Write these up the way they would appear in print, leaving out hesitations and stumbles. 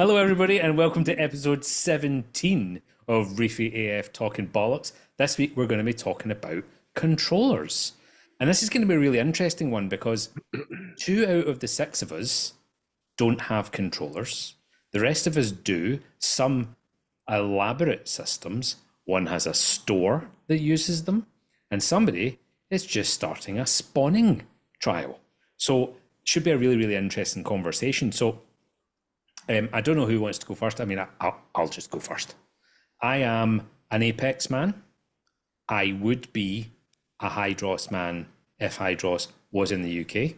Hello, everybody, and welcome to episode 17 of Reefy AF Talking Bollocks. This week, we're going to be talking about controllers. And this is going to be a really interesting one because 2 out of the 6 of us don't have controllers. The rest of us do. Some elaborate systems. One has a store that uses them, and somebody is just starting a spawning trial. So, it should be a really, really interesting conversation. So, I don't know who wants to go first. I mean, I'll just go first. I am an Apex man. I would be a Hydros man if Hydros was in the UK.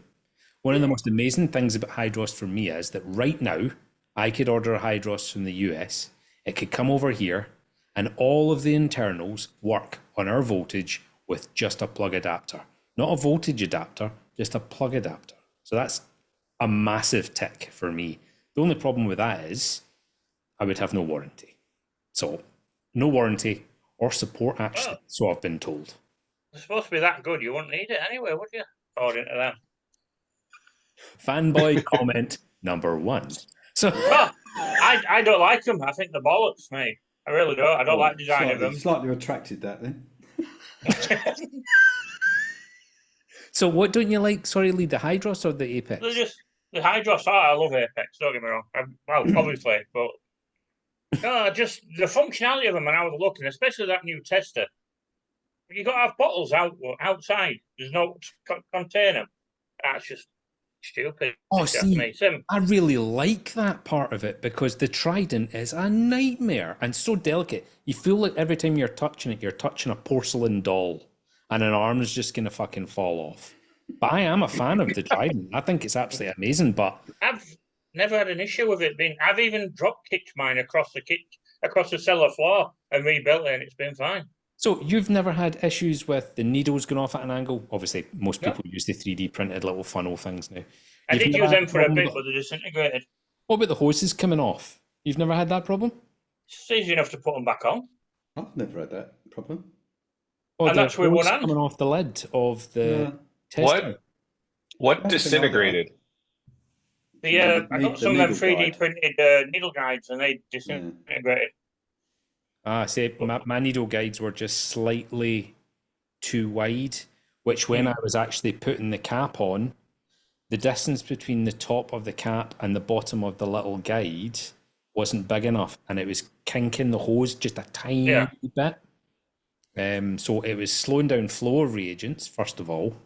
One of the most amazing things about Hydros for me is that right now, I could order a Hydros from the US. It could come over here, and all of the internals work on our voltage with just a plug adapter. Not a voltage adapter, just a plug adapter. So that's a massive tick for me. The only problem with that is I would have no warranty. So no warranty or support actually, so I've been told. It's supposed to be that good, you wouldn't need it anyway, would you? According to them. Fanboy comment number 1. So I don't like them. I think they're bollocks, mate. I really don't. I don't like the design of them. Slightly retracted that then. So what don't you like? Sorry, Lee, the Hydros or the Apex? They're just the Hydros. I love Apex. Don't get me wrong. Well, obviously, but no, just the functionality of them. And I was looking, especially that new tester. You got to have bottles outside. There's no container. That's just stupid. Oh, see, I really like that part of it because the Trident is a nightmare and so delicate. You feel like every time you're touching it, you're touching a porcelain doll and an arm's just going to fucking fall off. But I am a fan of the Trident. I think it's absolutely amazing, but I've never had an issue with it being. I've even drop kicked mine across the cellar floor and rebuilt it, and it's been fine. So you've never had issues with the needles going off at an angle? Obviously, most people use the 3D printed little funnel things now. I did use them for a bit, but they're disintegrated. What about the hoses coming off? You've never had that problem? It's easy enough to put them back on. I've never had that problem. Oh, and that's with one hand. Coming off the lid of the tester. What disintegrated? I got some of them 3D printed needle guides, and they disintegrated. See, my needle guides were just slightly too wide, which when I was actually putting the cap on, the distance between the top of the cap and the bottom of the little guide wasn't big enough, and it was kinking the hose just a tiny bit. So it was slowing down flow of reagents, first of all,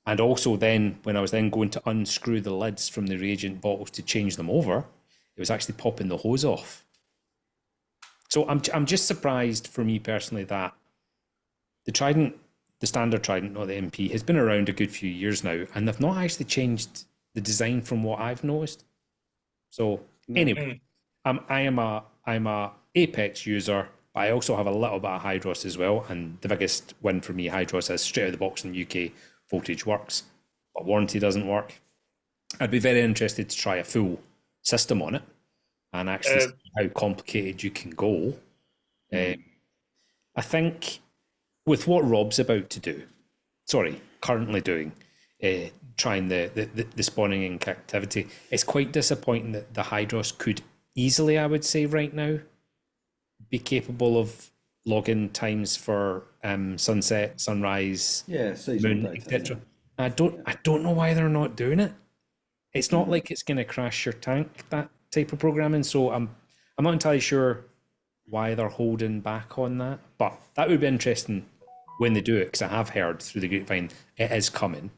and also then when I was then going to unscrew the lids from the reagent bottles to change them over, it was actually popping the hose off. So I'm just surprised for me personally that the Trident, the standard Trident, not the MP, has been around a good few years now, and they've not actually changed the design from what I've noticed. So anyway, I'm a Apex user, but I also have a little bit of Hydros as well, and the biggest win for me, Hydros, is straight out of the box in the UK, voltage works, but warranty doesn't work. I'd be very interested to try a full system on it and actually see how complicated you can go. I think with what Rob's about to do, currently doing, trying the spawning in captivity, it's quite disappointing that the Hydros could easily, I would say right now, be capable of login times for sunset, sunrise, moon, etc. I don't know why they're not doing it. It's not like it's going to crash your tank, that type of programming. So I'm not entirely sure why they're holding back on that. But that would be interesting when they do it, because I have heard through the grapevine it is coming.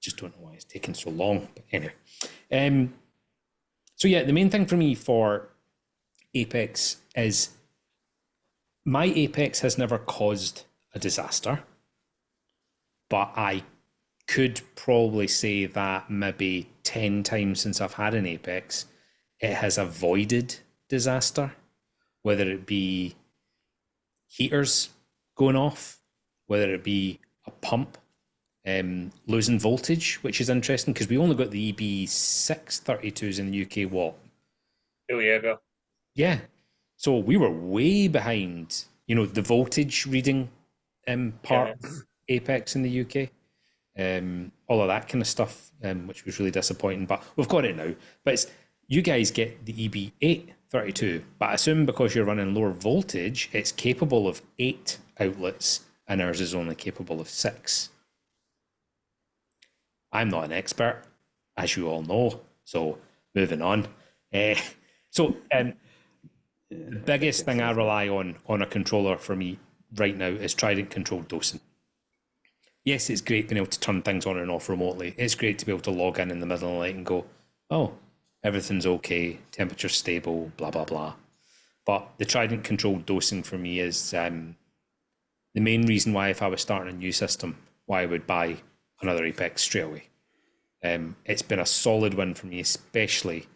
Just don't know why it's taking so long. But anyway, so yeah, the main thing for me for Apex is my Apex has never caused a disaster, but I could probably say that maybe 10 times since I've had an Apex, it has avoided disaster, whether it be heaters going off, whether it be a pump losing voltage, which is interesting because we only got the EB632s in the UK, 2 years ago. Yeah. So we were way behind, the voltage reading part of Apex in the UK. All of that kind of stuff, which was really disappointing. But we've got it now. But you guys get the EB8 32, but I assume because you're running lower voltage, it's capable of 8 outlets, and ours is only capable of 6. I'm not an expert, as you all know, so moving on. The biggest thing I rely on a controller for me right now is Trident controlled dosing. Yes, it's great being able to turn things on and off remotely. It's great to be able to log in the middle of the night and go, oh, everything's okay, temperature's stable, blah, blah, blah. But the Trident controlled dosing for me is the main reason why, if I was starting a new system, why I would buy another Apex straight away. It's been a solid win for me, especially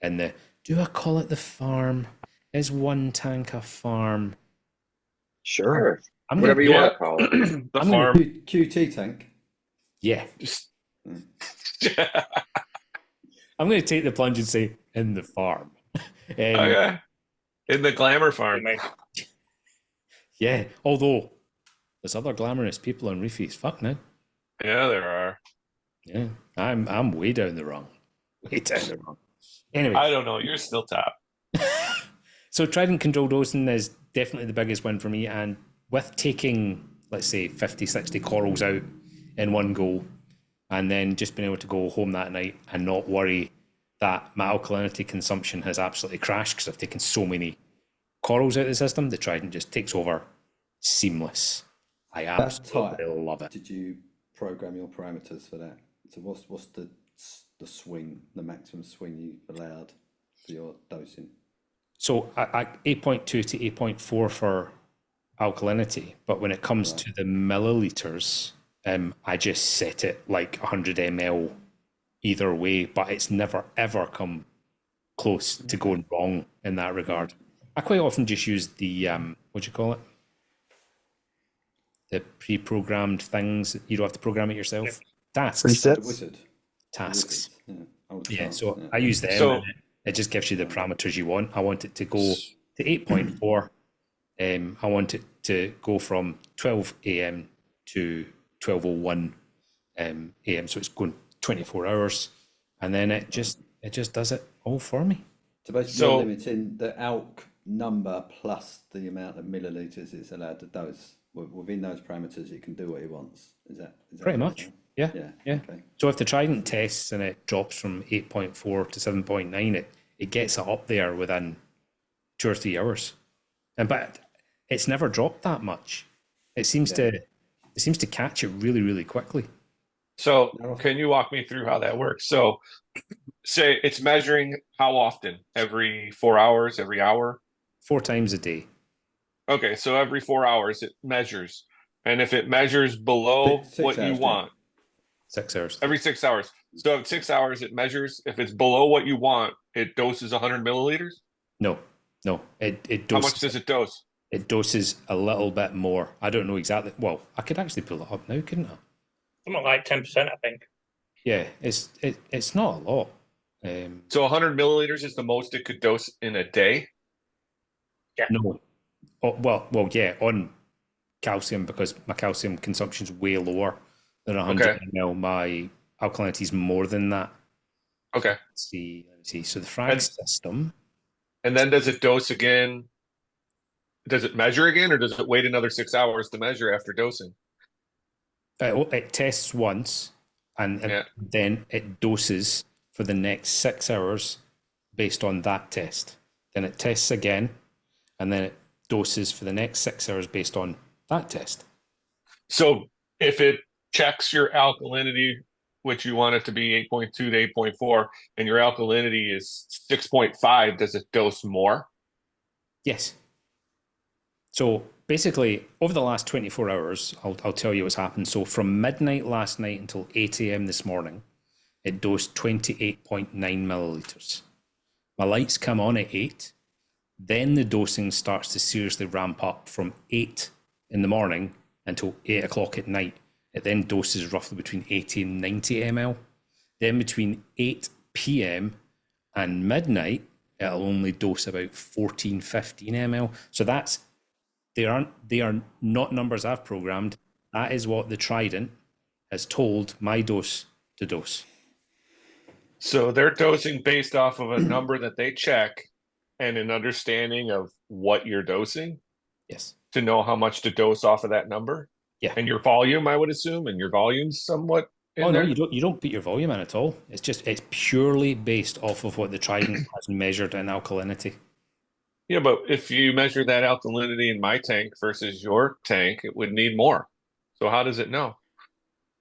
in the, do I call it the farm? Is one tank a farm? Sure. Whatever you want to call it. The I'm farm. QT tank. Yeah. Just... I'm going to take the plunge and say, in the farm. Okay. In the glamour farm. Yeah, although there's other glamorous people on Reefy as fuck now. Yeah, there are. Yeah, I'm way down the wrong. Way down the wrong. Anyway. I don't know. You're still top. So Trident control dosing is definitely the biggest win for me. And with taking, let's say, 50, 60 corals out in one go, and then just being able to go home that night and not worry that my alkalinity consumption has absolutely crashed because I've taken so many corals out of the system, the Trident just takes over seamless. I absolutely love it. Did you program your parameters for that? So what's the swing, the maximum swing you've allowed for your dosing? So I 8.2 to 8.4 for alkalinity, but when it comes to the milliliters, I just set it like 100 ml either way, but it's never ever come close to going wrong in that regard. I quite often just use the what do you call it? The pre-programmed things. You don't have to program it yourself. Tasks. Presets. Wizard. Tasks. Yeah. So I use them. So- and it just gives you the parameters you want. I want it to go to 8.4. I want it to go from 12 a.m. to 12:01 a.m. So it's going 24 hours, and then it just does it all for me. So basically, you're limiting the alk number plus the amount of milliliters it's allowed to dose. Within those parameters, it can do what it wants. Is that Pretty much. Yeah. Okay. So if the Trident tests and it drops from 8.4 to 7.9, it gets it up there within 2 or 3 hours. But it's never dropped that much. It seems to catch it really, really quickly. So can you walk me through how that works? So say it's measuring how often? Every 4 hours, every hour? 4 times a day. Okay, so every 4 hours it measures. And if it measures below 6 what you hours, want, 6 hours. every 6 hours. So at 6 hours it measures. If it's below what you want, it doses 100 milliliters? No. It How doses. much does it dose? It doses a little bit more. I don't know exactly. Well, I could actually pull it up now, couldn't I? Something like 10%, I think. Yeah, it's not a lot. So 100 milliliters is the most it could dose in a day? No. Oh, well, yeah, on calcium, because my calcium consumption's way lower than 100 ml. My alkalinity is more than that. Okay. Let me see. So the frag system. And then does it dose again? Does it measure again, or does it wait another 6 hours to measure after dosing? It tests once, and then it doses for the next 6 hours based on that test. Then it tests again, and then it doses for the next 6 hours based on that test. So if it checks your alkalinity, which you want it to be 8.2 to 8.4, and your alkalinity is 6.5, does it dose more? Yes. So basically, over the last 24 hours, I'll tell you what's happened. So from midnight last night until 8 a.m. this morning, it dosed 28.9 milliliters. My lights come on at 8. Then the dosing starts to seriously ramp up from 8 in the morning until 8 o'clock at night. It then doses roughly between 80 and 90 ml. Then between 8 p.m. and midnight, it'll only dose about 14, 15 ml. So they are not numbers I've programmed. That is what the Trident has told my dose to dose. So they're dosing based off of a number that they check and an understanding of what you're dosing Yes. to know how much to dose off of that number. Yeah. And your volume, I would assume, and your volume's somewhat in Oh no, there. you don't put your volume in at all. It's purely based off of what the Trident has measured in alkalinity. Yeah, but if you measure that alkalinity in my tank versus your tank, it would need more. So how does it know?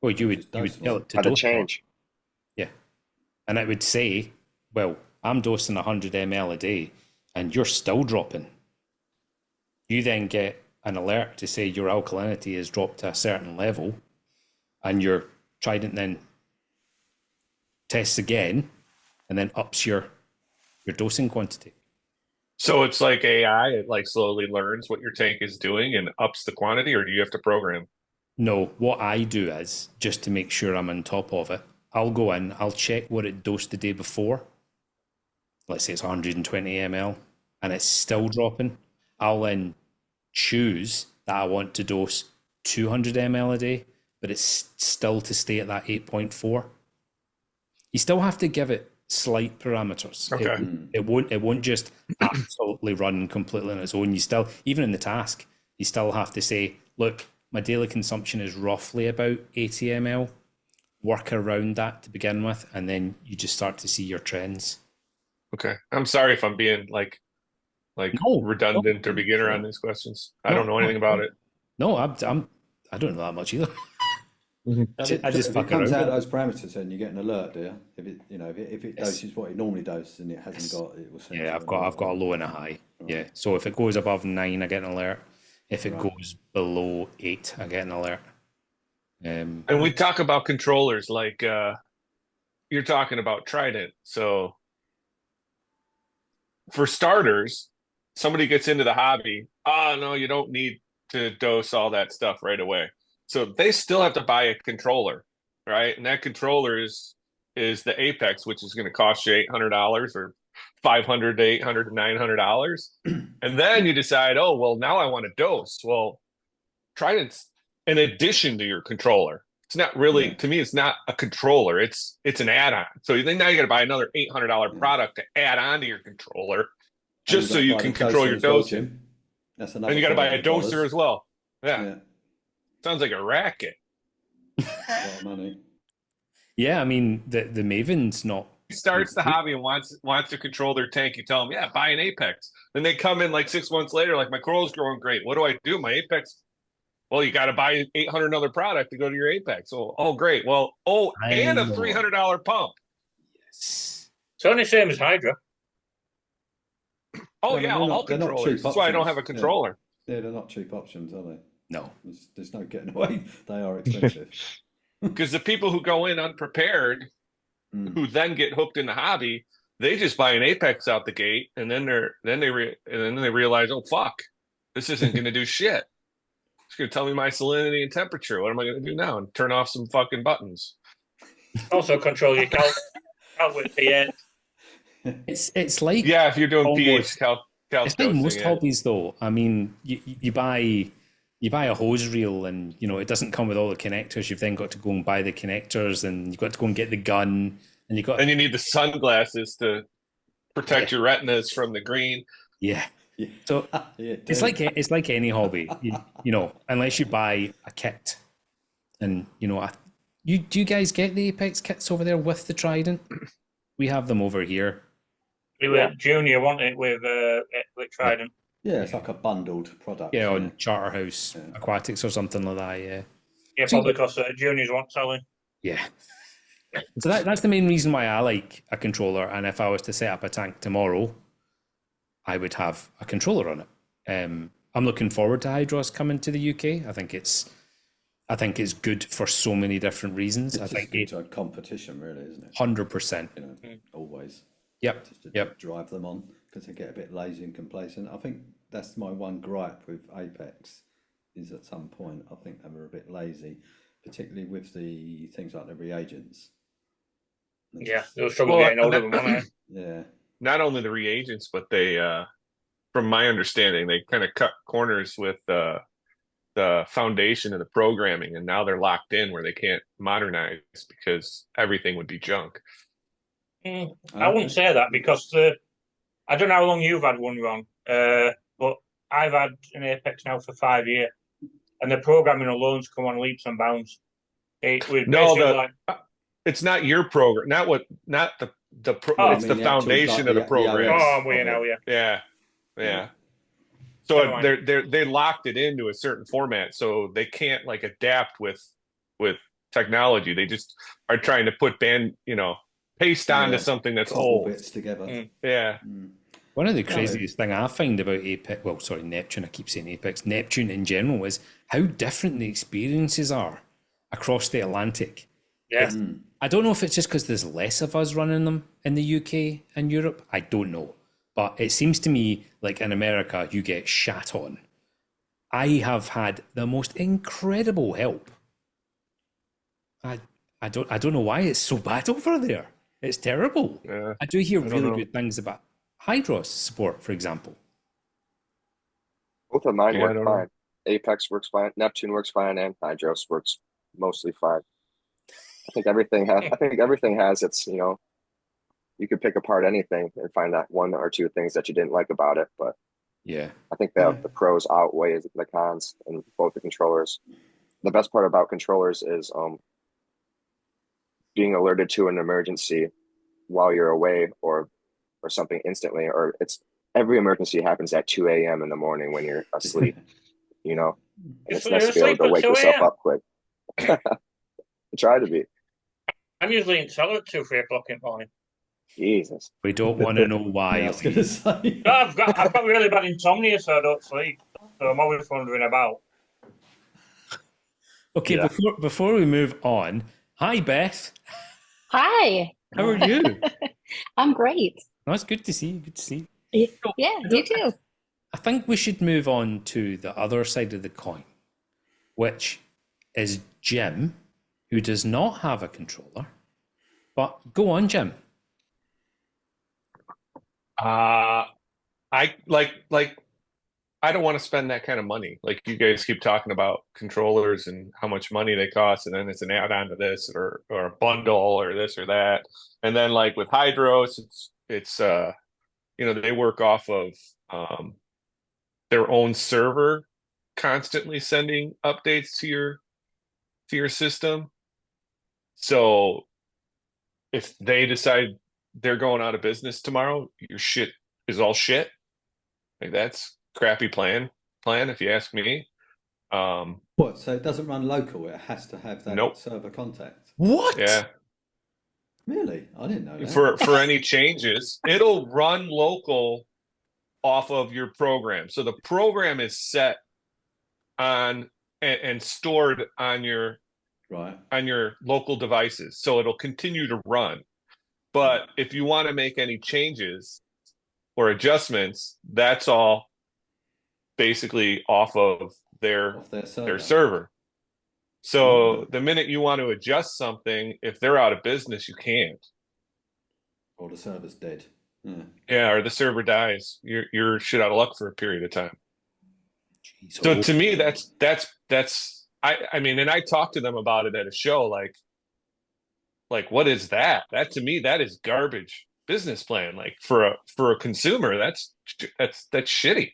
Well, you Just would dose tell more. it to How to dose more. change. Yeah. And it would say, well, I'm dosing 100 ml a day and you're still dropping. You then get an alert to say your alkalinity has dropped to a certain level, and your Trident then tests again and then ups your dosing quantity. So it's like AI, it like slowly learns what your tank is doing and ups the quantity, or do you have to program? No, what I do is, just to make sure I'm on top of it, I'll go in, I'll check what it dosed the day before. Let's say it's 120 ml and it's still dropping. I'll then choose that I want to dose 200 ml a day, but it's still to stay at that 8.4. You still have to give it slight parameters. Okay. It won't just absolutely run completely on its own. You still, even in the task, you still have to say, look, my daily consumption is roughly about 80 ml. Work around that to begin with, and then you just start to see your trends. Okay. I'm sorry if I'm being like No, redundant or beginner sure. on these questions. I don't know anything no. about it. No, I don't know that much either. I just If fuck it comes around out with those parameters, then you get an alert, do you? If it, if it Yes. doses what it normally doses and it hasn't got, it will send Yeah, you I've an got alert. a low and a high. Yeah, so if it goes above 9, I get an alert. If it goes below 8, I get an alert. And we talk about controllers like you're talking about Trident. So for starters, somebody gets into the hobby. Oh no, you don't need to dose all that stuff right away. So they still have to buy a controller, right? And that controller is the Apex, which is going to cost you $800 or 500 to 800 to $900. And then you decide, oh well, now I want to dose. Well, Trident's in addition to your controller. It's not really, Yeah. to me, it's not a controller. It's an add-on. So then now you got to buy another $800 product to add on to your controller, just so you can control your dosing. That's another. And you got to buy a $400. doser as well. Yeah. Yeah, Sounds like a racket. a lot of money. Yeah, I mean the Maven's not. He starts the hobby and wants to control their tank. You tell them, yeah, buy an Apex. Then they come in like 6 months later, like my coral's growing great. What do I do? My Apex. Well, you got to buy 800 another product to go to your Apex. Oh, great. Well, and a $300 pump. Yes. It's only same as Hydra. Oh No, yeah, they're not- all they're not controllers. cheap That's why I don't options. have a controller. Yeah, they're not cheap options, are they? No. There's no getting away. They are expensive. Because the people who go in unprepared, who then get hooked in the hobby, they just buy an Apex out the gate, and then they realize, oh fuck, this isn't going to do shit. It's going to tell me my salinity and temperature. What am I going to do now? And turn off some fucking buttons. Also control your cal with pH. It's like Yeah, if you're doing almost- pH calc it's like most yeah. hobbies though. I mean, you buy a hose reel and it doesn't come with all the connectors. You've then got to go and buy the connectors, and you've got to go and get the gun, and you got And you need the sunglasses to protect your retinas from the green. yeah. Yeah. So Yeah, it's like any hobby, unless you buy a kit, and do you guys get the Apex kits over there with the Trident? We have them over here. We were Junior, wasn't it, with Trident? yeah, it's like a bundled product. Yeah, on Charterhouse Aquatics or something like that. Yeah. Yeah, probably because Juniors weren't selling. Yeah. So that's the main reason why I like a controller. And if I was to set up a tank tomorrow, I would have a controller on it. I'm looking forward to Hydros coming to the UK. I think it's good for so many different reasons. It's I just think good to competition, really, isn't it? 100%. Always. Yep. Just to Yep. drive them on because they get a bit lazy and complacent. I think that's my one gripe with Apex is at some point I think they were a bit lazy, particularly with the things like the reagents. Yeah, they were struggling getting hold of them, weren't Yeah. Not only the reagents, but they, from my understanding, they kind of cut corners with the foundation of the programming, and now they're locked in where they can't modernize because everything would be junk. I wouldn't say that because I don't know how long you've had one, Ron, but I've had an Apex now for 5 years, and the programming alone's come on leaps and bounds. It was No, basically like, it's not your program, not Oh, it's the the actual, foundation of the the program. oh, OS I'm with you of now, it. yeah. Yeah. Never So mind. they locked it into a certain format, so they can't like adapt with technology. They just are trying to put paste onto Yeah, something that's cobble old. bits together. Yeah. One of the No. craziest thing I find about Apex, well, sorry, Neptune, I keep saying Apex, Neptune in general, is how different the experiences are across the Atlantic. Yeah. I don't know if it's just because there's less of us running them in the UK and Europe. I don't know. But it seems to me like in America, you get shat on. I have had the most incredible help. I don't know why it's so bad over there. It's terrible. Yeah. I do hear I don't really know. good things about Hydros support, for example. Both of mine Yeah, I work don't know. fine. Apex works fine. Neptune works fine, and Hydros works mostly fine. I think everything has its. You could pick apart anything and find that one or two things that you didn't like about it, but Yeah. I think that the pros outweigh the cons in both the controllers. The best part about controllers is being alerted to an emergency while you're away or something instantly, or every emergency happens at 2 a.m. in the morning when you're asleep, and Just it's when you're nice to be able asleep to at wake 2 yourself a.m. up quick. Try to be. I'm usually in cellar at 2, 3 o'clock in the morning. Jesus. We don't want to know Yeah, why. I was going to say. No, I've got really bad insomnia, so I don't sleep. So I'm always wondering about. Okay, Yeah. before we move on, hi Beth. Hi, How are you? I'm great. No, it's good to see you. Good to see you. Yeah, I you don't- too. I think we should move on to the other side of the coin, which is Jim, who does not have a controller. But go on, Jim. I like I don't want to spend that kind of money. Like you guys keep talking about controllers and how much money they cost, and then it's an add-on to this or a bundle or this or that. And then like with Hydros, it's they work off of their own server constantly sending updates to your system. So if they decide they're going out of business tomorrow, your shit is all shit. Like that's crappy plan if you ask me. What? So it doesn't run local? It has to have that Nope. server contact. What? Yeah. Really? I didn't know that. For any changes, it'll run local off of your program. So the program is set on and stored on your Right. local devices. So it'll continue to run. But if you want to make any changes or adjustments, that's all basically off of their Off their server. their server. So the minute you want to adjust something, if they're out of business, you can't. Or the server's dead. Yeah. Yeah, or the server dies. You're shit out of luck for a period of time. Jeez, So to me, that's I mean, and I talked to them about it at a show, like what is that? That to me, that is garbage business plan. Like for a consumer, that's shitty.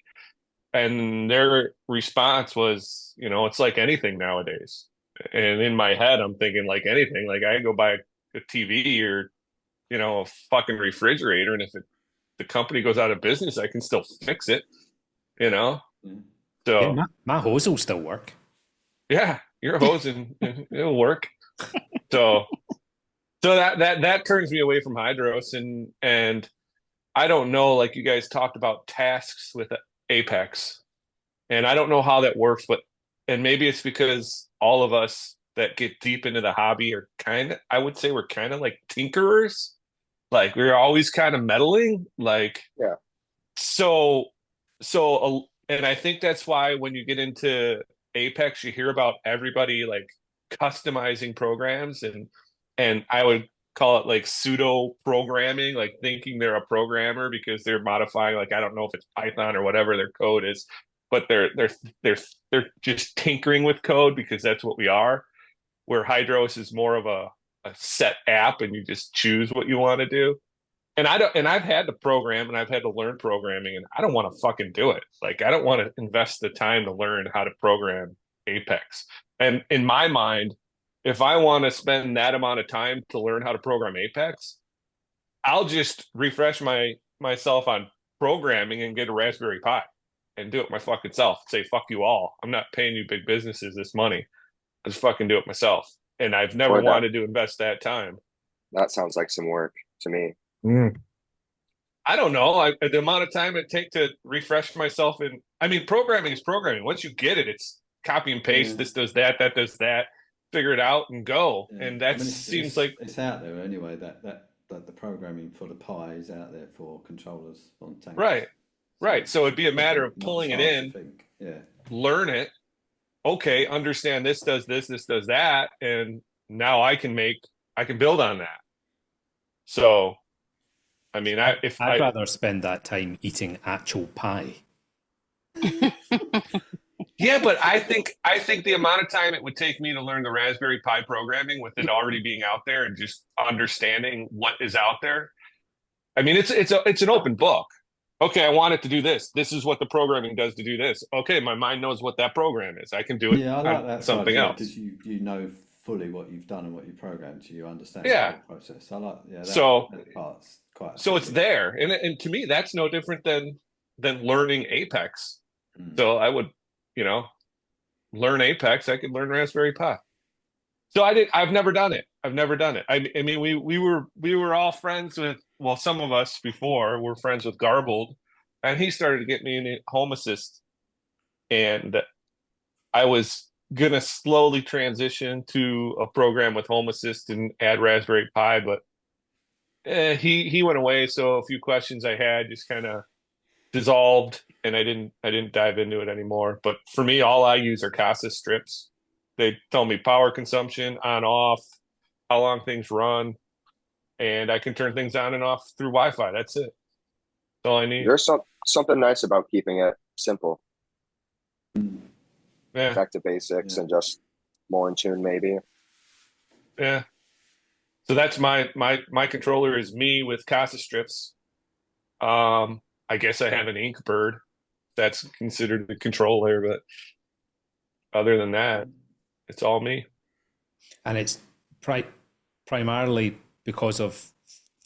And their response was, it's like anything nowadays. And in my head, I'm thinking like anything. Like I go buy a TV or a fucking refrigerator, and if the company goes out of business, I can still fix it. Yeah. So yeah, my hose will still work. yeah, your hose and it'll work. So that turns me away from Hydros, and I don't know, like you guys talked about tasks with Apex, and I don't know how that works, and maybe it's because all of us that get deep into the hobby are I would say we're kind of like tinkerers, like we're always kind of meddling, like Yeah. So, and I think that's why when you get into Apex, you hear about everybody like customizing programs, and I would call it like pseudo programming, like thinking they're a programmer because they're modifying, like I don't know if it's Python or whatever their code is, but they're just tinkering with code because that's what we are. Where Hydros is more of a set app and you just choose what you want to do. And I don't, and I've had to program and I've had to learn programming, and I don't want to fucking do it. Like, I don't want to invest the time to learn how to program Apex. And in my mind, if I want to spend that amount of time to learn how to program Apex, I'll just refresh myself on programming and get a Raspberry Pi and do it my fucking self. Say fuck you all. I'm not paying you big businesses this money. I just fucking do it myself. And I've never wanted to invest that time. That sounds like some work to me. I don't know. The amount of time it take to refresh myself, and I mean, programming is programming. Once you get it, it's copy and paste. This does that. That does that. Figure it out and go. Yeah. And that I mean, seems like it's out there anyway. That the programming for the Pi is out there for controllers on tanks. right, right. So it'd be a matter of pulling it in, learn it. Okay, understand this does this, this does that, and now I can build on that. So, I mean, I'd rather spend that time eating actual pie. Yeah, but I think the amount of time it would take me to learn the Raspberry Pi programming with it already being out there and just understanding what is out there. I mean, it's an open book. Okay, I want it to do this. This is what the programming does to do this. Okay, my mind knows what that program is. I can do it. Yeah, I like that something else because you know fully what you've done and what you programmed, so you understand the process. I like that part's quite. So it's there, and to me, that's no different than learning Apex. So I would, learn Apex. I could learn Raspberry Pi. So I've never done it. I mean, we were all friends with. Well, some of us before were friends with Garbled, and he started to get me into Home Assist, and I was gonna slowly transition to a program with Home Assist and add Raspberry Pi, but he went away. So a few questions I had just kind of dissolved, and I didn't dive into it anymore. But for me, all I use are CASA strips. They tell me power consumption, on, off, how long things run, and I can turn things on and off through Wi-Fi. That's it. That's all I need. There's something nice about keeping it simple. Yeah. Back to basics and just more in tune, maybe. Yeah. So that's my controller is me with CASA strips. I guess I have an Inkbird. That's considered the controller, but other than that, it's all me. And it's primarily because of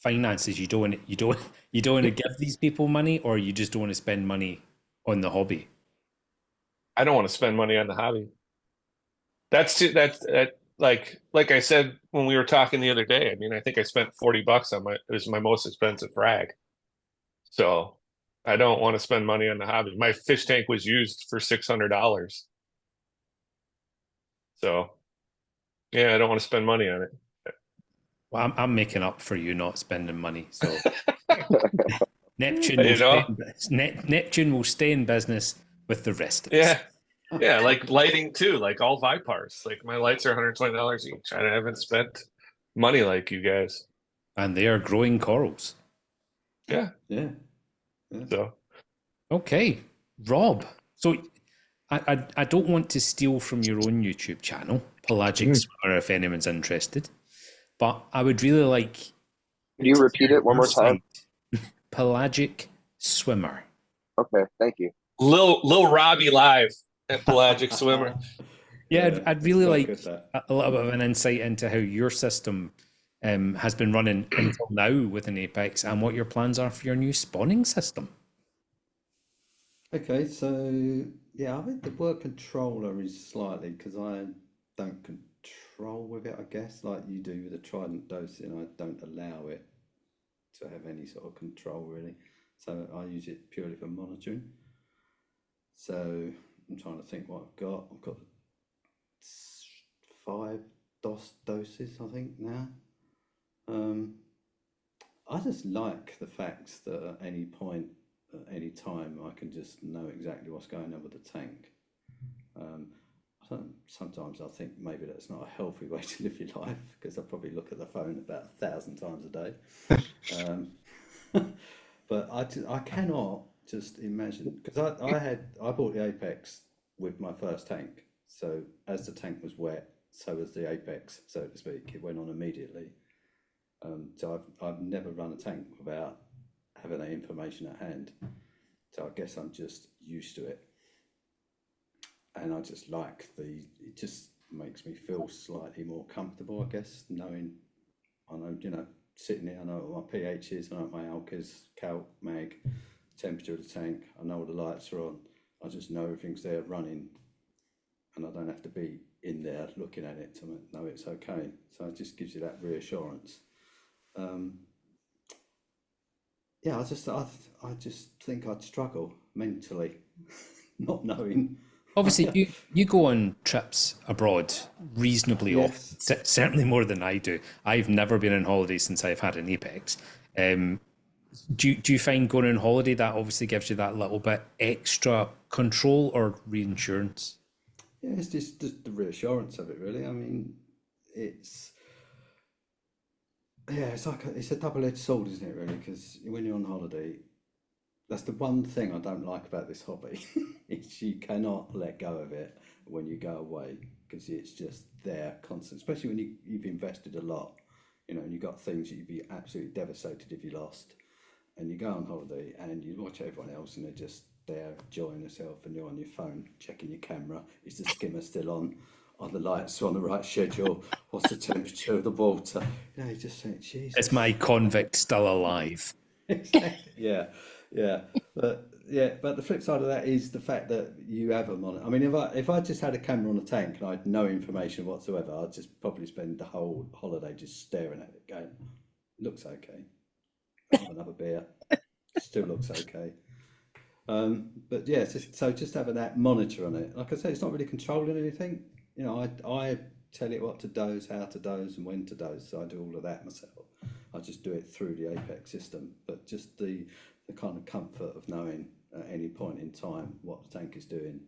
finances. You don't want to give these people money, or you just don't want to spend money on the hobby. I don't want to spend money on the hobby. That's like I said when we were talking the other day. I mean, I think I spent $40 on it was my most expensive frag. So I don't want to spend money on the hobby. My fish tank was used for $600. So yeah, I don't want to spend money on it. Well, I'm making up for you not spending money. So Neptune will stay in business with the rest of us. Yeah, like lighting too, like all Vipars. Like my lights are $120 each. I haven't spent money like you guys. And they are growing corals. Yeah. So okay, Rob. So I don't want to steal from your own YouTube channel, Pelagic Swimmer, if anyone's interested. But I would really like. Can you repeat it one more time? Pelagic Swimmer. Okay, thank you. Lil Robbie live at Pelagic Swimmer. Yeah, I'd really like a little bit of an insight into how your system has been running until now with an Apex, and what your plans are for your new spawning system. Okay, so yeah, I think the word controller is slightly because I don't control with it, I guess, like you do with the Trident dosing. I don't allow it to have any sort of control really, so I use it purely for monitoring. So I'm trying to think what I've got. I've got 5 DOS doses, I think now. I just like the fact that at any point, at any time, I can just know exactly what's going on with the tank. Sometimes I think maybe that's not a healthy way to live your life, because I probably look at the phone about 1,000 times a day. But I cannot just imagine, because I bought the Apex with my first tank. So as the tank was wet, so was the apex, so to speak. It went on immediately. So I've never run a tank without having that information at hand. So I guess I'm just used to it, and I just like it just makes me feel slightly more comfortable, I guess, knowing I know, sitting here, I know what my pH is, I know what my alk is, calc, mag, temperature of the tank, I know all the lights are on, I just know everything's there running, and I don't have to be in there looking at it to know it's okay. So it just gives you that reassurance. Yeah, I just think I'd struggle mentally, not knowing. Obviously, you go on trips abroad reasonably Yes. often, certainly more than I do. I've never been on holiday since I've had an Apex. Do you find going on holiday that obviously gives you that little bit extra control or reinsurance? Yeah, it's just the reassurance of it, really. I mean, it's it's like it's a double-edged sword, isn't it, really? Because when you're on holiday, that's the one thing I don't like about this hobby. Is you cannot let go of it when you go away, because it's just there constant, especially when you've invested a lot, and you've got things that you'd be absolutely devastated if you lost. And you go on holiday and you watch everyone else and they're just there enjoying themselves, and you're on your phone checking your camera. Is the skimmer still on? Are the lights on the right schedule? What's the temperature of the water? You just think, Jesus. Is my convict still alive? Exactly. Yeah. But the flip side of that is the fact that you have a monitor. I mean, if I just had a camera on a tank and I had no information whatsoever, I'd just probably spend the whole holiday just staring at it, going, looks okay. Have another beer. Still looks okay. But yeah, so just having that monitor on it, like I say, it's not really controlling anything. I tell it what to dose, how to dose, and when to dose. So I do all of that myself. I just do it through the Apex system. But just the kind of comfort of knowing at any point in time what the tank is doing,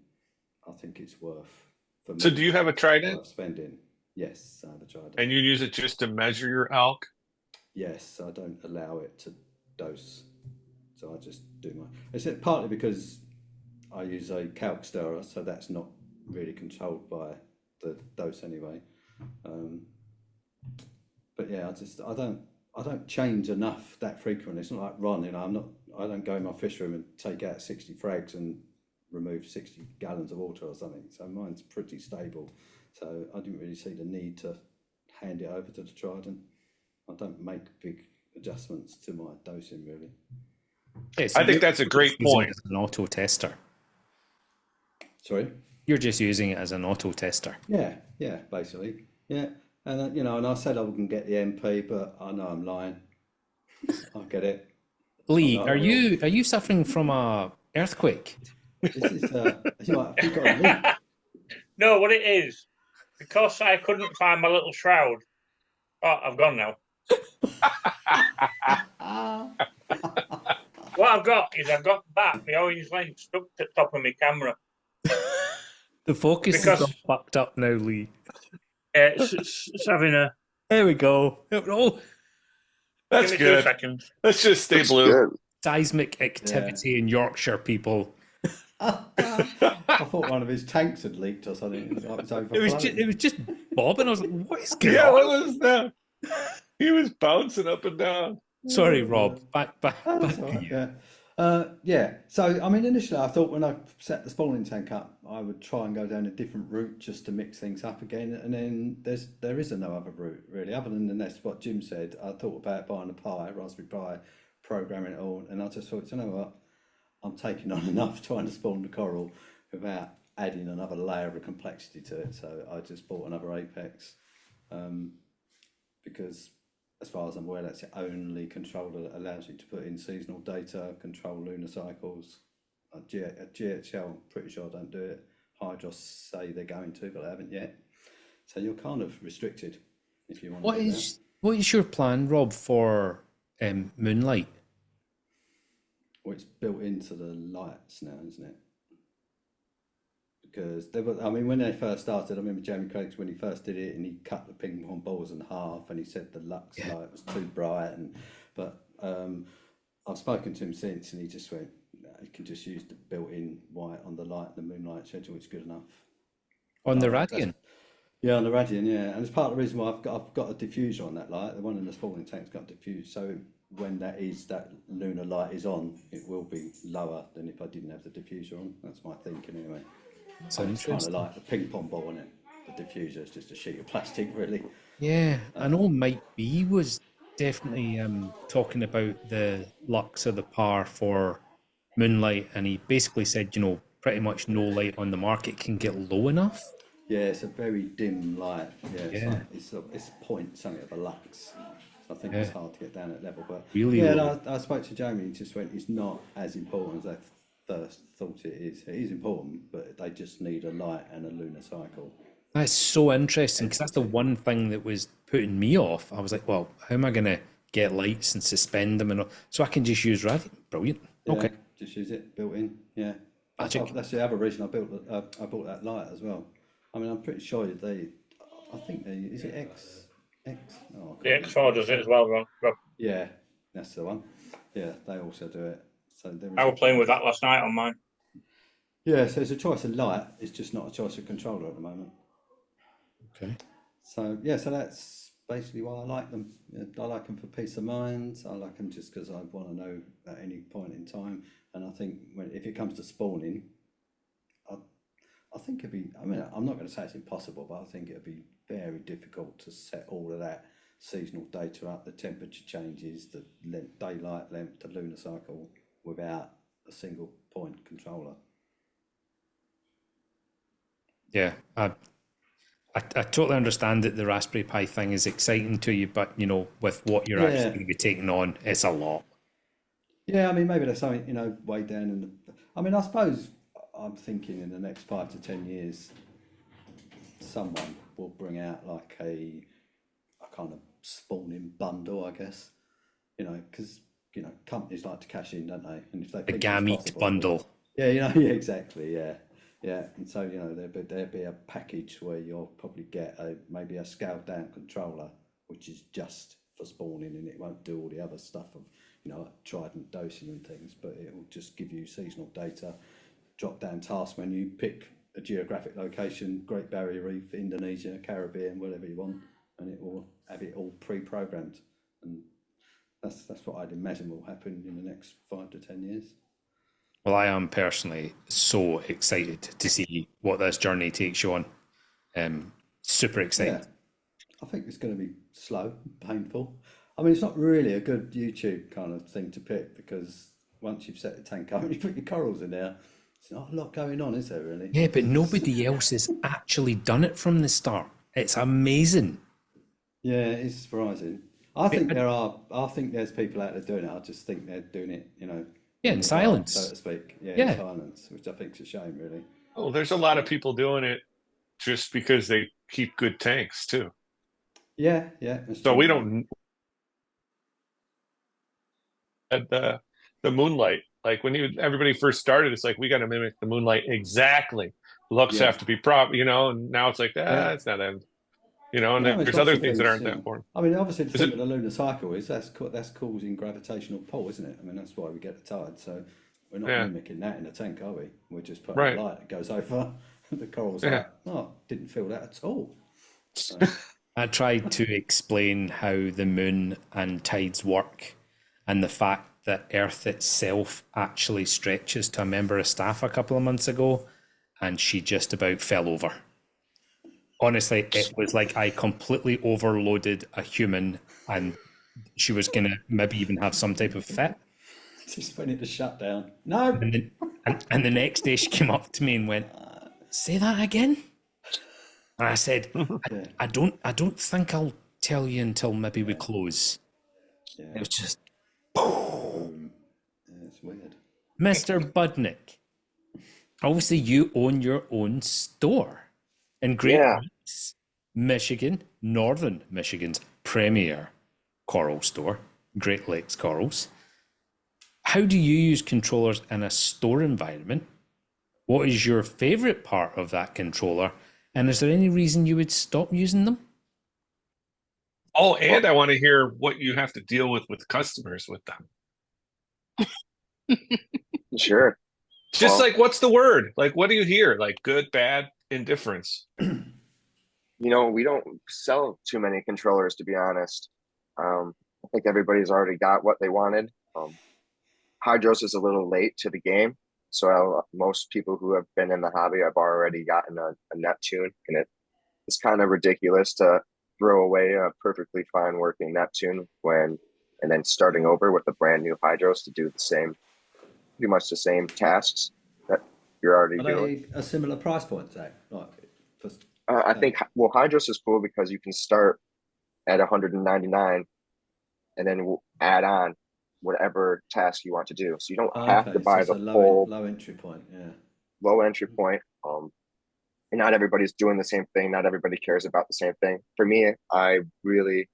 I think it's worth for me. So do you have a Trident? Worth spending. Yes, I have a Trident. And you use it just to measure your alk? Yes, I don't allow it to dose. So I just do it's partly because I use a calc stirrer, so that's not really controlled by the dose anyway. But yeah, I don't change enough that frequently. It's not like Ron, I don't go in my fish room and take out 60 frags and remove 60 gallons of water or something. So mine's pretty stable. So I didn't really see the need to hand it over to the Trident. I don't make big adjustments to my dosing, really. Yeah, so I think that's a great point. As an auto tester. Sorry? You're just using it as an auto tester. Yeah, basically. Yeah. And and I said I wouldn't get the MP, but I know I'm lying. I'll get it. Lee, are you suffering from a earthquake? This is have you got a leak? No, what it is, because I couldn't find my little shroud. Oh, I've gone now. What I've got the orange lens stuck to the top of my camera. The focus is all fucked up now, Lee. It's having a... There we go. Oh, That's Give me 2 good. seconds. Let's just stay Looks blue. good. seismic activity in Yorkshire, people. I thought one of his tanks had leaked or something. It was just bobbing. I was like, what is going Yeah, on? what was that? He was bouncing up and down. Sorry, Rob. Back That's to all right, you. yeah. So, I mean, initially I thought when I set the spawning tank up, I would try and go down a different route just to mix things up again. And then there is no other route, really, other than that's what Jim said. I thought about buying a Raspberry Pi, programming it all, and I just thought, you know what? I'm taking on enough trying to spawn the coral without adding another layer of complexity to it. So I just bought another Apex because, as far as I'm aware, that's the only controller that allows you to put in seasonal data, control lunar cycles. GHL, I'm pretty sure I don't do it. Hydros say they're going to, but they haven't yet. So you're kind of restricted if you want to do that. What is your plan, Rob, for Moonlight? Well, it's built into the lights now, isn't it? Because when they first started, I remember Jamie Craig's when he first did it, and he cut the ping pong balls in half, and he said the Lux light was too bright. But I've spoken to him since, and he just went, no, you can just use the built-in white on the light, the Moonlight schedule. It's good enough. On the Radiant? Yeah, on the Radian, yeah, and it's part of the reason why I've got a diffuser on that light. The one in the spawning tank's got a diffuser, so when that lunar light is on, it will be lower than if I didn't have the diffuser on. That's my thinking anyway. It's So it's kind of interesting. like a ping pong ball, isn't it? The diffuser is just a sheet of plastic, really. Yeah, I know Mike B was definitely talking about the lux of the par for Moonlight, and he basically said, pretty much no light on the market can get low enough. Yeah, it's a very dim light. Yeah, it's Yeah, like it's point something of a lux. So I think it's yeah, hard to get down that level. But really yeah, low. no, I spoke to Jamie. He just went, it's not as important as I first thought it is. It is important, but they just need a light and a lunar cycle. That's so interesting because Hence the that's the two. one thing that was putting me off. I was like, well, how am I going to get lights and suspend them and all? So I can just use Radiant. Brilliant. Yeah, Okay, just use it built in. Yeah, magic. that's the other reason I bought that light as well. I mean, I'm pretty sure I think is it X? Oh, I The can't X4 remember. does it as well, Rob. Yeah, that's the one. Yeah, they also do it. So there is I a was playing with choice. that last night on mine. Yeah, so it's a choice of light. It's just not a choice of controller at the moment. Okay. So yeah, so that's basically why I like them. Yeah, I like them for peace of mind. I like them just because I want to know at any point in time. And I think if it comes to spawning, I, I think it'd be. I mean, I'm not going to say it's impossible, but I think it'd be very difficult to set all of that seasonal data up, the temperature changes, the daylight length, the lunar cycle, without a single point controller. Yeah, I totally understand that the Raspberry Pi thing is exciting to you, but with what you're actually Yeah, going to be taking on, it's a lot. yeah. I mean, maybe there's something way down in the. I mean, I suppose I'm thinking in the next 5 to 10 years, someone will bring out like a kind of spawning bundle, I guess. Because companies like to cash in, don't they? And if they The think it's gamete possible, bundle. yeah, yeah, exactly, yeah, yeah. And so there'd be a package where you'll probably get maybe a scaled down controller, which is just for spawning, and it won't do all the other stuff of Trident dosing and things, but it will just give you seasonal data, drop down task menu, pick a geographic location, Great Barrier Reef, Indonesia, Caribbean, whatever you want, and it will have it all pre-programmed. And that's what I'd imagine will happen in the next 5 to 10 years. Well, I am personally so excited to see what this journey takes you on. Super Yeah, excited. I think it's going to be slow, painful. I mean, it's not really a good YouTube kind of thing to pick because once you've set the tank up and you put your corals in there, there's not a lot going on, is there really? Yeah, but nobody else has actually done it from the start. It's amazing. Yeah, it's surprising. I think I think there's people out there doing it. I just think they're doing it, Yeah, in in the dark, so to silence. speak. Yeah, in Yeah, silence, which I think's a shame, really. Oh, there's a lot of people doing it just because they keep good tanks too. Yeah, yeah, that's So true. we Yeah. don't at the moonlight. Like when everybody first started, it's like we got to mimic the moonlight exactly. Looks Yeah, have to be and now it's like yeah. it's not that, and No, there's there's lots other of things that things. aren't that important. I mean, obviously, the Is thing it? with the lunar cycle is that's causing gravitational pull, isn't it? I mean, that's why we get the tide. So we're not Yeah, mimicking that in a tank, are we? We're just putting a right. light that goes over the coral's Yeah. like, oh, didn't feel that at all. So, I tried to explain how the moon and tides work and the fact that Earth itself actually stretches to a member of staff a couple of months ago, and she just about fell over. Honestly, it was like I completely overloaded a human and she was going to maybe even have some type of fit. just when it to shut down. No. And the next day she came up to me and went, "Say that again." And I said, Yeah, I don't think I'll tell you until maybe we yeah, close. It yeah. was just, Boom. Yeah, it's weird. Mr. Budnick, obviously you own your own store in Great Yeah. Lakes, Michigan, Northern Michigan's premier coral store, Great Lakes Corals. How do you use controllers in a store environment? What is your favorite part of that controller? And is there any reason you would stop using them? Oh, and I want to hear what you have to deal with customers with them. Sure. Just Well, like, what's the word? Like, what do you hear? Like good, bad, indifference. We don't sell too many controllers, to be honest. I think everybody's already got what they wanted. Hydros is a little late to the game, so most people who have been in the hobby have already gotten a Neptune, and it's kind of ridiculous to throw away a perfectly fine working Neptune and then starting over with a brand new Hydros to do pretty much the same tasks that you're already Are doing. they a similar price point, Zach? Like, for, I think Hydros is cool because you can start at 199 and then we'll add on whatever task you want to do. So you don't have to so buy it's the a full low entry point. Yeah. low entry point. And not everybody's doing the same thing. Not everybody cares about the same thing. For me, I really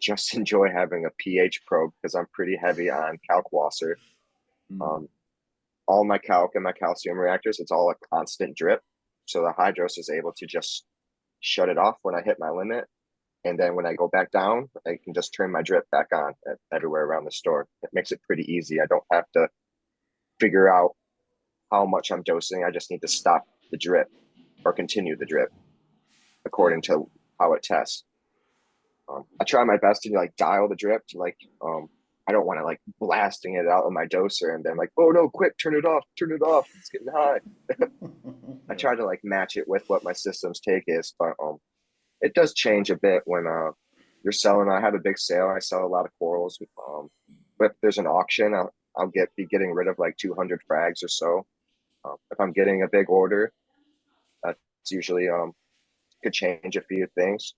just enjoy having a pH probe because I'm pretty heavy on Kalkwasser. All my calc and my calcium reactors, it's all a constant drip. So the Hydros is able to just shut it off when I hit my limit. And then when I go back down, I can just turn my drip back on everywhere around the store. It makes it pretty easy. I don't have to figure out how much I'm dosing. I just need to stop the drip or continue the drip according to how it tests. I try my best to like dial the drip to I don't want to like blasting it out of my doser and then like, oh no, quick, turn it off, it's getting high. I try to like match it with what my system's take is, but it does change a bit when you're selling. I have a big sale. I sell a lot of corals. But if there's an auction, I'll be getting rid of like 200 frags or so. If I'm getting a big order, that's usually could change a few things.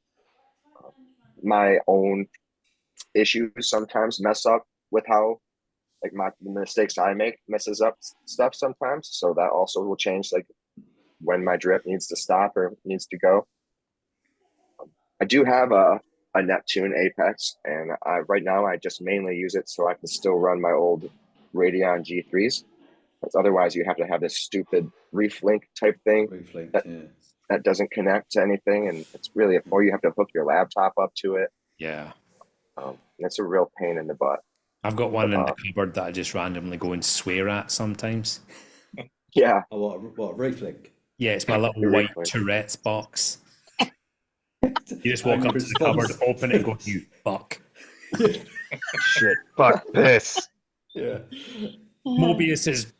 My own issues sometimes mess up with how like the mistakes I make messes up stuff sometimes. So that also will change like when my drip needs to stop or needs to go. I do have a Neptune Apex, and right now I just mainly use it so I can still run my old Radeon G3s. Because otherwise, you have to have this stupid Reef Link type thing that doesn't connect to anything, and it's really or you have to hook your laptop up to it. Yeah. It's a real pain in the butt. I've got one in the cupboard that I just randomly go and swear at sometimes. Yeah. Oh, what Reef Link? Yeah, it's my little white Tourette's box. You just walk up to the cupboard, open it, and go, "You fuck." Shit, fuck this. Yeah. Mobius is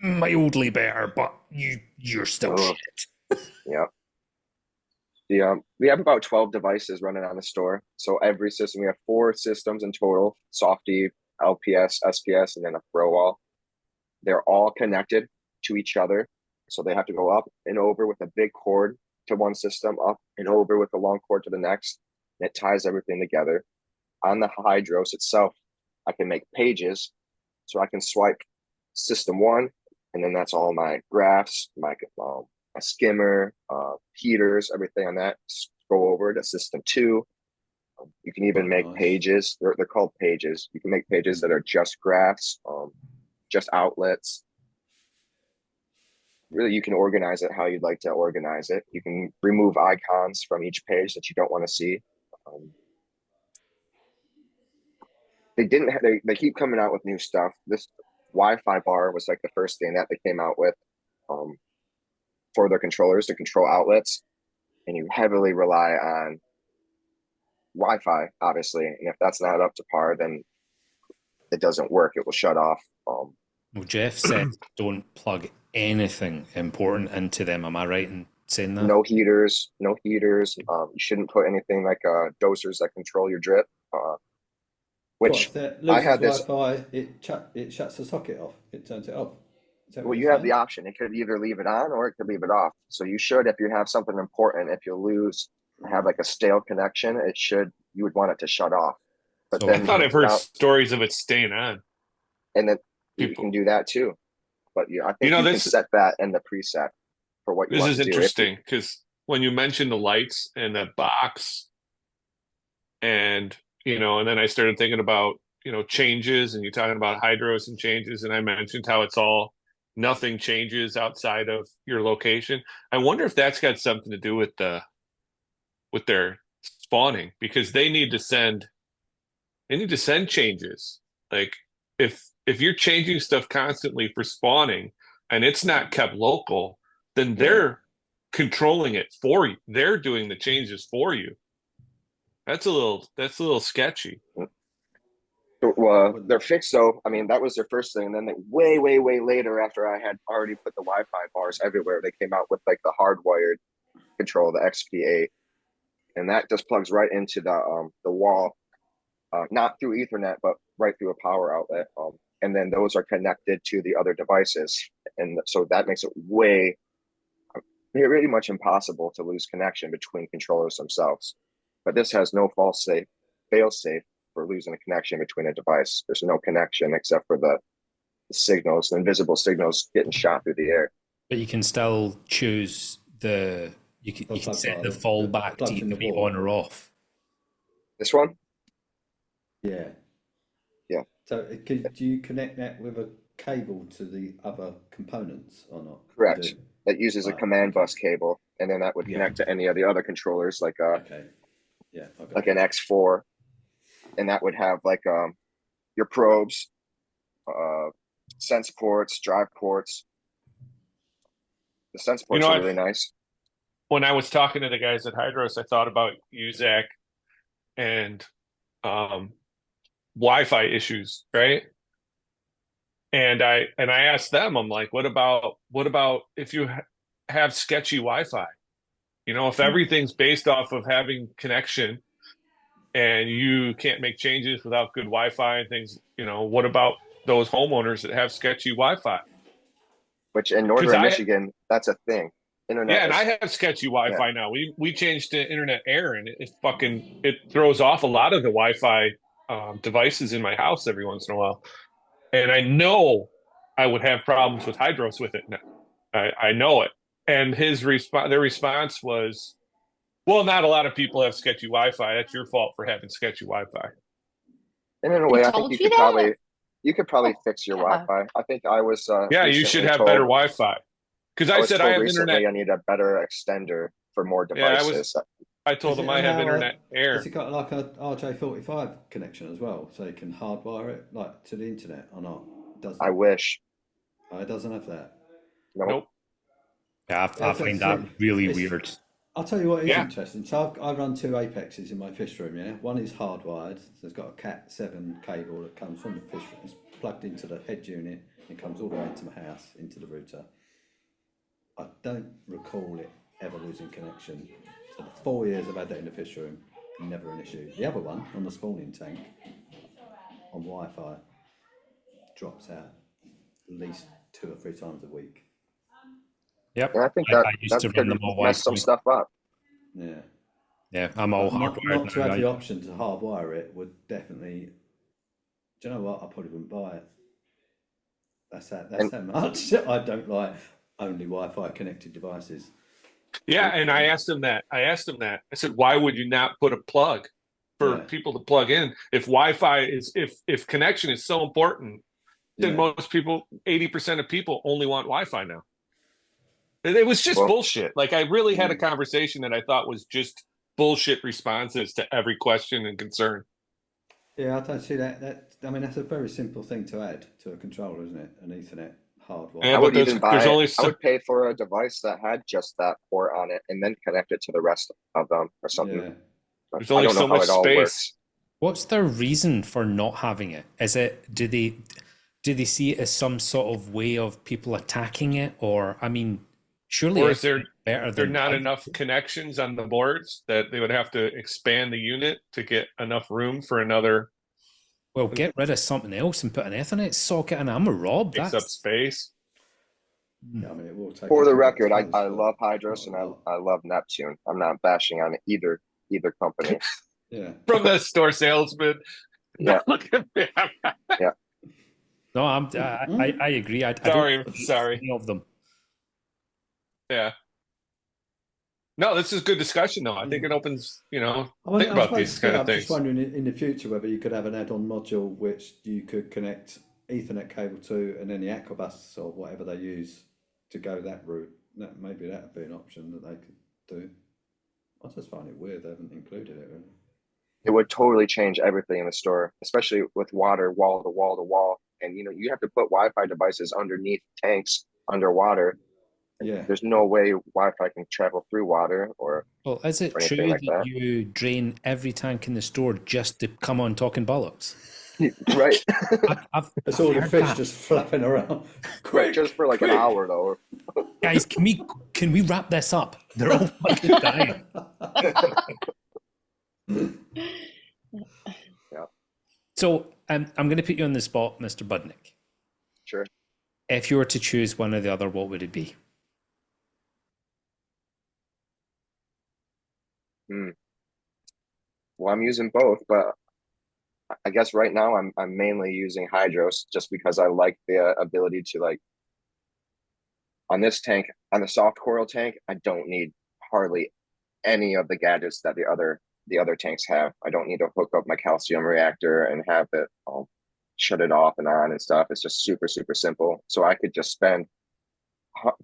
mildly better, but you're still shit. Yeah. We have about 12 devices running on the store. So every system, we have 4 systems in total: Softy, LPS, SPS, and then a Pro Wall. They're all connected to each other. So they have to go up and over with a big cord to one system, up and over with a long cord to the next. And it ties everything together. On the Hydros itself, I can make pages. So I can swipe system 1, and then that's all my graphs, my skimmer, heaters, everything on that. Go over to system 2. You can even make pages. They're called pages. You can make pages that are just graphs, just outlets. Really, you can organize it how you'd like to organize it. You can remove icons from each page that you don't want to see. They keep coming out with new stuff. This Wi-Fi bar was like the first thing that they came out with for their controllers to control outlets, and you heavily rely on Wi-Fi, obviously. And if that's not up to par, then it doesn't work. It will shut off. Well, Jeff said don't plug anything important into them. Am I right in saying that? No heaters. You shouldn't put anything like dosers that control your drip. Which I had this. Wi-Fi, it shuts the socket off. It turns it off. Well, you have the option. It could either leave it on or it could leave it off. So you should, if you have something important, if you have like a stale connection, you would want it to shut off. But then I thought I've heard stories of it staying on. And then you can do that too. But I think you can set that in the preset for what you want to do. This is interesting because when you mentioned the lights and the box and then I started thinking about, changes, and you're talking about Hydros and changes, and I mentioned how nothing changes outside of your location. I wonder if that's got something to do with their spawning, because they need to send changes. Like if you're changing stuff constantly for spawning and it's not kept local, then they're controlling it for you. They're doing the changes for you. That's a little sketchy. Well, they're fixed though. I mean, that was their first thing. And then way later, after I had already put the Wi-Fi bars everywhere, they came out with like the hardwired control, the XPA, and that just plugs right into the wall, not through Ethernet, but right through a power outlet. And then those are connected to the other devices, and so that makes it really much impossible to lose connection between controllers themselves. But this has no fail safe for losing a connection between a device. There's no connection except for the signals, the invisible signals getting shot through the air. But you can still choose you can set the fallback to either be on or off. This one? Yeah. Yeah. So do you connect that with a cable to the other components or not? Correct. It uses a command bus cable, and then that would connect to any of the other controllers, like like an X4, and that would have like your probes, sense ports, drive ports. The sense ports are really nice. When I was talking to the guys at Hydros, I thought about UZAC and Wi-Fi issues, right? And I asked them, I'm like, what about if you have sketchy Wi-Fi? You know, if everything's based off of having connection and you can't make changes without good Wi-Fi and things, you know, what about those homeowners that have sketchy Wi-Fi? Which in northern Michigan, that's a thing. Internet and I have sketchy Wi-Fi now. We changed to Internet Air, and it throws off a lot of the Wi-Fi devices in my house every once in a while. And I know I would have problems with Hydros with it now. I know it. And their response was, well, not a lot of people have sketchy Wi-Fi. That's your fault for having sketchy Wi-Fi. And in a way, I think you could probably fix your Wi-Fi. I think I was you should have better Wi-Fi. Because I said I have internet. I need a better extender for more devices. I told them I have Internet Air. Has it got like a RJ45 connection as well, so you can hardwire it like to the internet or not? I wish. Oh, it doesn't have that. Nope. Yeah, I find that really weird. I'll tell you what is interesting. So I run 2 Apexes in my fish room. Yeah, one is hardwired. So it's got a Cat 7 cable that comes from the fish room. It's plugged into the head unit and comes all the way into my house, into the router. I don't recall it ever losing connection. So the 4 years I've had that in the fish room, never an issue. The other one on the spawning tank on Wi-Fi drops out at least 2 or 3 times a week. Yep. And I think I used to run them all mess some stuff up. Yeah. Yeah, I'm all hardwired. Not to have the option to hardwire it would definitely. Do you know what? I probably wouldn't buy it. That's how much I don't like only Wi-Fi connected devices. Yeah, and I asked him that. I said, why would you not put a plug for people to plug in? If Wi-Fi is, if connection is so important, then most people, 80% of people only want Wi-Fi now. It was just bullshit. Like I really had a conversation that I thought was just bullshit responses to every question and concern. Yeah, I don't see that. I mean, that's a very simple thing to add to a controller, isn't it? An Ethernet hardwire. Yeah, I would pay for a device that had just that port on it and then connect it to the rest of them or something. Yeah. There's only so much space. What's their reason for not having it? Is it do they see it as some sort of way of people attacking it, or I mean, surely or is there better than not enough connections on the boards that they would have to expand the unit to get enough room for another? Well, get rid of something else and put an Ethernet socket in. I'm a Rob. Takes up space. Yeah, I mean, it will take. For the record, I love Hydros and I love Neptune. I'm not bashing on either company. Yeah. From the store salesman. Yeah. Look at me. Yeah. No, I agree. Sorry. Any of them. Yeah. No, this is good discussion, though. I think it opens, think about these kind of things. I'm just wondering in the future whether you could have an add-on module which you could connect Ethernet cable to, and then the Aquabus or whatever they use to go that route. Maybe that would be an option that they could do. I just find it weird they haven't included it. Really. It would totally change everything in the store, especially with water, wall to wall to wall. And you have to put Wi-Fi devices underneath tanks underwater. Yeah. There's no way Wi-Fi can travel through water or Well, is it or anything true like that that. you drain every tank in the store just to come on talking bollocks? Right. It's I've all the heard fish that. just flapping around. Quick, Just for like quick. an hour though. Guys, can we wrap this up? They're all fucking dying. Yeah, So I'm going to put you on the spot, Mr. Budnick. sure. If you were to choose one or the other, what would it be? Well, I'm using both, but I guess right now I'm mainly using hydros just because I like the ability to like on this tank, on the soft coral tank, I don't need hardly any of the gadgets that the other tanks have. I don't need to hook up my calcium reactor and have it shut it off and on and stuff. It's just super, super simple. So I could just spend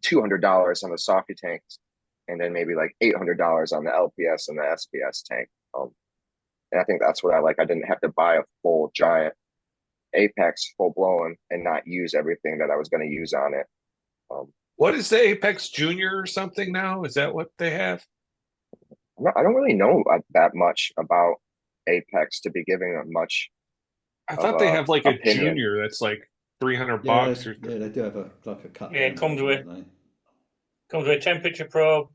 $200 on the softy tanks and then maybe like $800 on the LPS and the SPS tank. And I think that's what I like. I didn't have to buy a full giant Apex full blown and not use everything that I was going to use on it. What is the Apex Junior or something now? Is that what they have? I don't really know that much about Apex to be giving a much. I thought they have like a opinion. Junior that's like 300 Yeah, bucks. Or yeah, they do have like a cut. Yeah, it down comes version, with- don't Comes with a temperature probe,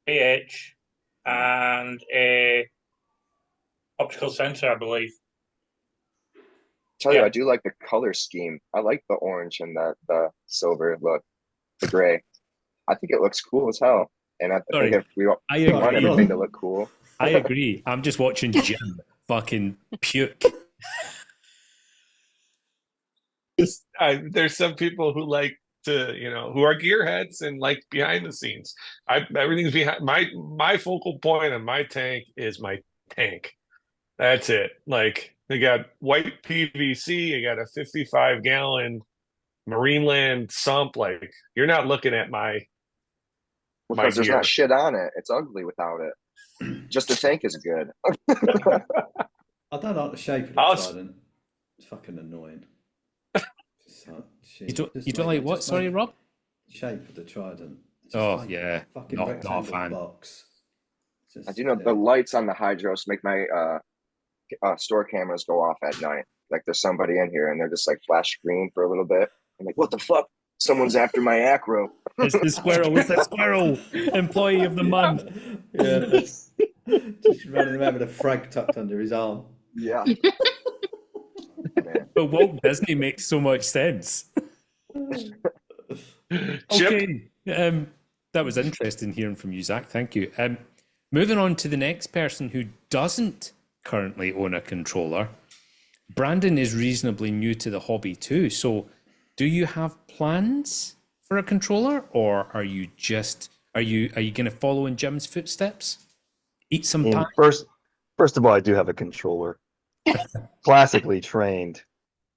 pH, and a optical sensor, I believe. Tell you, Yeah. I do like the color scheme. I like the orange and the silver look, the gray. I think it looks cool as hell. And I Sorry, think if we want I agree. everything to look cool. I agree. I'm just watching Jim fucking puke. There's some people who like to, who are gearheads and like behind the scenes. Everything's behind my focal point on my tank is my tank. That's it. Like they got white PVC, you got a 55-gallon Marineland sump. Like you're not looking at my Because there's gear. not shit on it. It's ugly without it. Just the tank is good. I don't like the shape of the Trident. It's fucking annoying. You don't like what? Sorry, Rob? Shape of the Trident. Oh yeah, fucking not a rectangle fan. box. I do know the lights on the hydros make my store cameras go off at night. Like there's somebody in here and they're just like flash green for a little bit. I'm like, what the fuck? Someone's after my acro. It's the squirrel. It's the squirrel. Employee of the month. Yeah, just running around with a frag tucked under his arm. Yeah. But Walt Disney makes so much sense. Okay, that was interesting hearing from you, Zach. Thank you. Moving on to the next person who doesn't currently own a controller. Brandon is reasonably new to the hobby too. So, do you have plans for a controller, or are you going to follow in Jim's footsteps? Eat some pie. First of all, I do have a controller. Classically trained.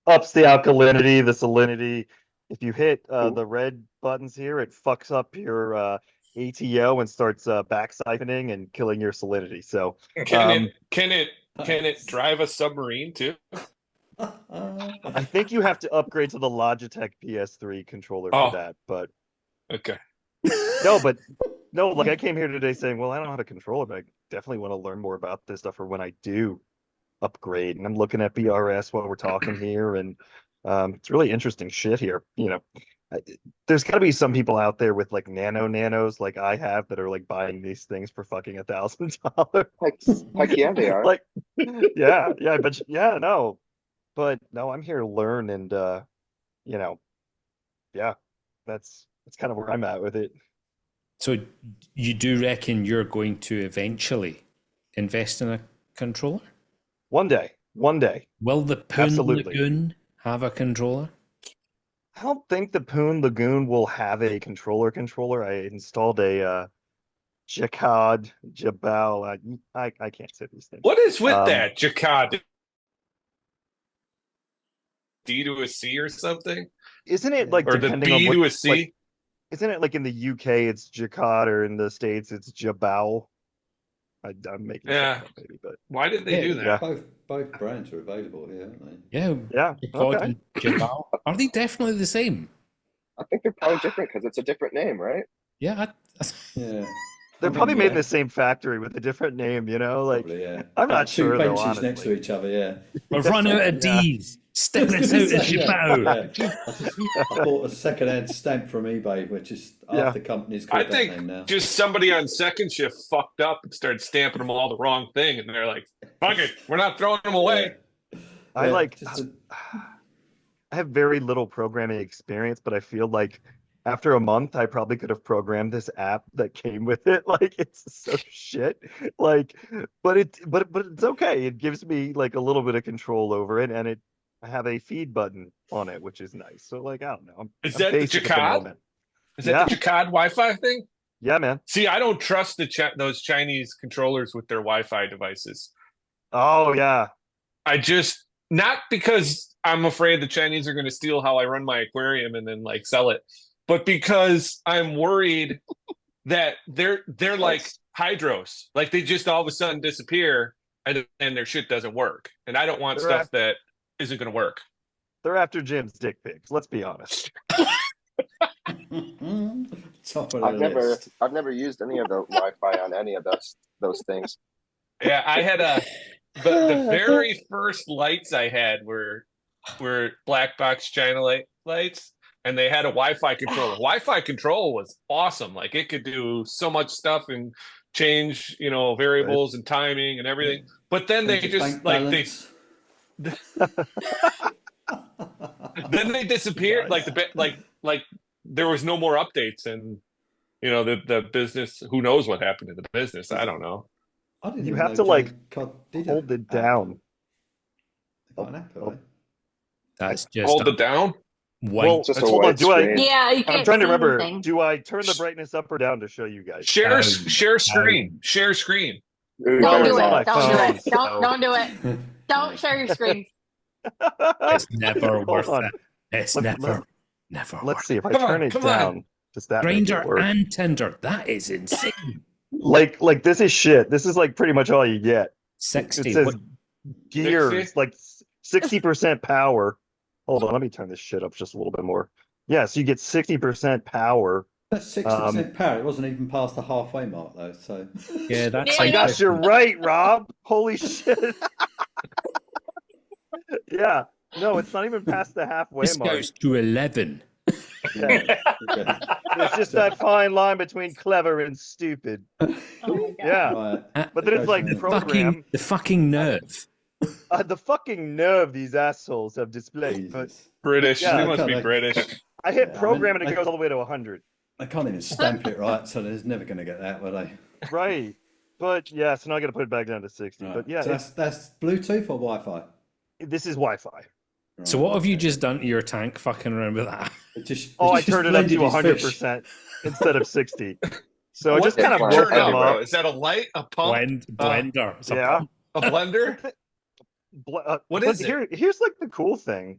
Ups the alkalinity, the salinity. If you hit the red buttons here, it fucks up your ATO and starts back siphoning and killing your salinity. So can it drive a submarine too? I think you have to upgrade to the Logitech PS3 controller for that. But okay. No, like I came here today saying, well, I don't have a controller, but I definitely want to learn more about this stuff for when I do upgrade. And I'm looking at BRS while we're talking here, and it's really interesting shit here. There's got to be some people out there with like nanos like I have that are like buying these things for fucking $1,000. Heck yeah, they are. Like, yeah, but yeah, no, but no, I'm here to learn, and yeah, that's kind of where I'm at with it. So you do reckon you're going to eventually invest in a controller? One day. Will the Poon Lagoon have a controller? I don't think the Poon Lagoon will have a controller. I installed a Jabal. I can't say these things. What is with that? Jacad? D to a C or something? Isn't it like or the depending B on to a C? Like, isn't it like in the UK it's Jacad, or in the States it's Jabal? I'm making shit up, maybe, but why did they do that? Both brands are available here, aren't they? Yeah. Yeah. Jacad and Jabal. Are they definitely the same? I think they're probably different because it's a different name, right? Yeah, Yeah. They're I probably mean, made in yeah, the same factory with a different name, you know? Like, probably, yeah. I'm not Like two sure though, benches next to honestly. each other, yeah. we've run out of Yeah. D's. Stick this out as you yeah, bow. yeah. I bought a second-hand stamp from eBay, which is Yeah. half the company's I called that think name now. just somebody on second shift fucked up and started stamping them all the wrong thing, and they're like, "Fuck it, we're not throwing them away." Yeah. I Yeah, like, just a- I have very little programming experience, but I feel like after a month, I probably could have programmed this app that came with it. Like it's so shit. Like, but it's okay. It gives me like a little bit of control over it, and I have a feed button on it, which is nice. So like, I don't know. Is I'm that the basic at the Jacquard? moment. Is that the Jacquard Wi-Fi thing? Yeah, man. See, I don't trust those Chinese controllers with their Wi-Fi devices. Oh yeah. I just not because I'm afraid the Chinese are going to steal how I run my aquarium and then like sell it, but because I'm worried that they're like hydros, like they just all of a sudden disappear and their shit doesn't work, and I don't want stuff that isn't going to work. They're after Jim's dick pics. Let's be honest. Top of the list. I've never used any of the Wi-Fi on any of those things. Yeah, I had the very first lights I had were black box China lights, and they had a Wi-Fi controller. Wi-Fi control was awesome. Like it could do so much stuff and change, variables and timing and everything. But then they just then they disappeared. Nice. Like there was no more updates, and the business. Who knows what happened to the business? I don't know. I didn't You even have know to like Jacquard did hold an it app. down. They've got an app, have they? That's just Hold it down. white. Well, Just a hold on. white Do I? screen. Yeah, you can't I'm trying to see remember. anything. Do I turn the brightness up or down to show you guys? Share screen. Share screen. Ooh, Well, Don't it's do on my it. Don't do phone, it. so- Don't do it. Don't share your screen. It's never Hold worth on. it. It's Let- never Let's worth see if I Come on, turn it come on. down. Does that make Grinder it work? and Tinder. That is insane. Like this is shit. This is like pretty much all you get. 60. It says What- gears 60? like 60% power. Hold on, let me turn this shit up just a little bit more. Yeah, so you get 60% power. That's 60% power. It wasn't even past the halfway mark though. So yeah, that's Yeah, I you guess you're right, Rob. Holy shit. Yeah. No, it's not even past the halfway This mark. goes to 11. Yeah. okay. It's just that fine line between clever and stupid. Oh my God. Yeah. Right. But then it's like Goes program. The fucking nerve. The fucking nerve these assholes have displayed. But Jesus. British. Yeah, They must be okay. British. I hit Yeah, I program mean, and it goes all the way to 100. They can't even stamp it right, so they're never going to get that, will they? Right. But yeah, so now I got to put it back down to 60. Right. But yeah, So that's Bluetooth or Wi-Fi? this is Wi-Fi. Right, So what have you okay. just done to your tank fucking around with that? It just, Oh, I it's just turned it up to blended his fish. 100% instead of 60. So I What just kind of the woke fuck? them bro? up. Is that a light? A pump? Blender. It's a Yeah. pump. A blender? What What but is it? Here's like the cool thing.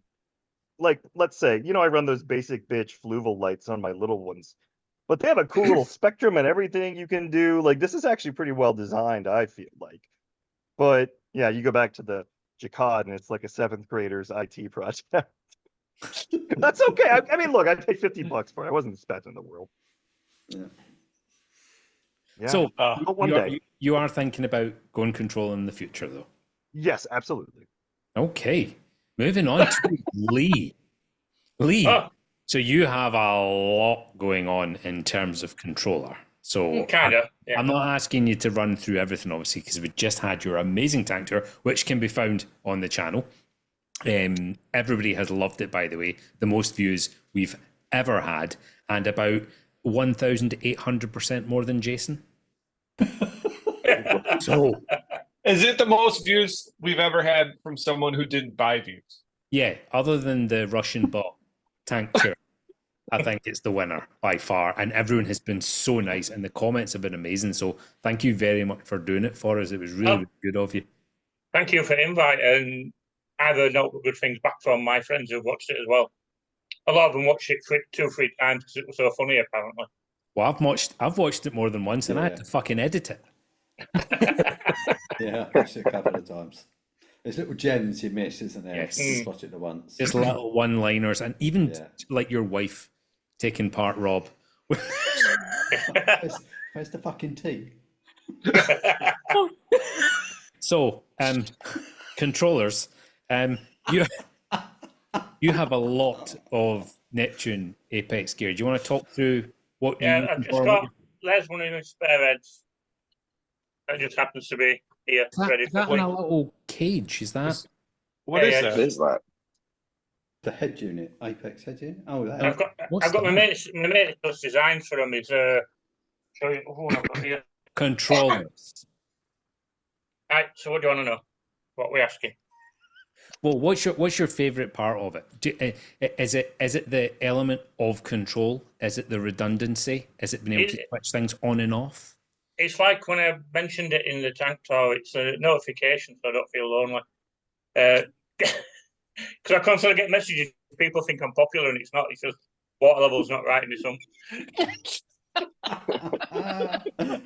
Like, let's say, I run those basic bitch fluval lights on my little ones, but they have a cool little spectrum and everything you can do. Like, this is actually pretty well designed, I feel like. But yeah, you go back to the Jacquard and it's like a 7th grader's IT project. That's okay. I mean, look, I paid $50 for it. I wasn't spending the world. Yeah. Yeah. So But one day. you are thinking about going control in the future, though. Yes, absolutely. Okay. Moving on to Lee. Lee, Oh. so you have a lot going on in terms of controller. So Kind of. Yeah. I'm not asking you to run through everything, obviously, because we just had your amazing tank tour, which can be found on the channel. Everybody has loved it, by the way. The most views we've ever had, and about 1,800% more than Jason. So, Is it the most views we've ever had from someone who didn't buy views? yeah, other than the Russian bot tank tour, I think it's the winner by far. And everyone has been so nice, and the comments have been amazing. So, thank you very much for doing it for us. It was really, really good of you. Thank you for the invite, and I've heard no good things back from my friends who've watched it as well. A lot of them watched it 2-3 times because it was so funny, apparently. Well, I've watched it more than once, and I had Yeah. to fucking edit it. Yeah, I've watched it a couple of times. There's little gems you miss, isn't there? Yes. Just watch it the once. Just little one-liners, and even Yeah. like your wife taking part, Rob. Where's the fucking tea? So, controllers, you you have a lot of Neptune Apex gear. Do you want to talk through what you Yeah, use I've and just for got. what There's one of my spare heads. That just happens to be here, ready is for that in flick. a little cage? Is that? What is yeah, What that? is that? The head unit, Apex head unit. Oh, that. I've got. What's I've got my that? mate does designs for them. Is show you who I've got here. Controllers. Right. So what do you want to know? What we asking? Well, what's your favorite part of it? Is it the element of control? Is it the redundancy? Is it being able to switch things on and off? It's like when I mentioned it in the tank tower. It's a notification, so I don't feel lonely. Because I constantly get messages. People think I'm popular, and it's not. It's just water level's not right in this sump.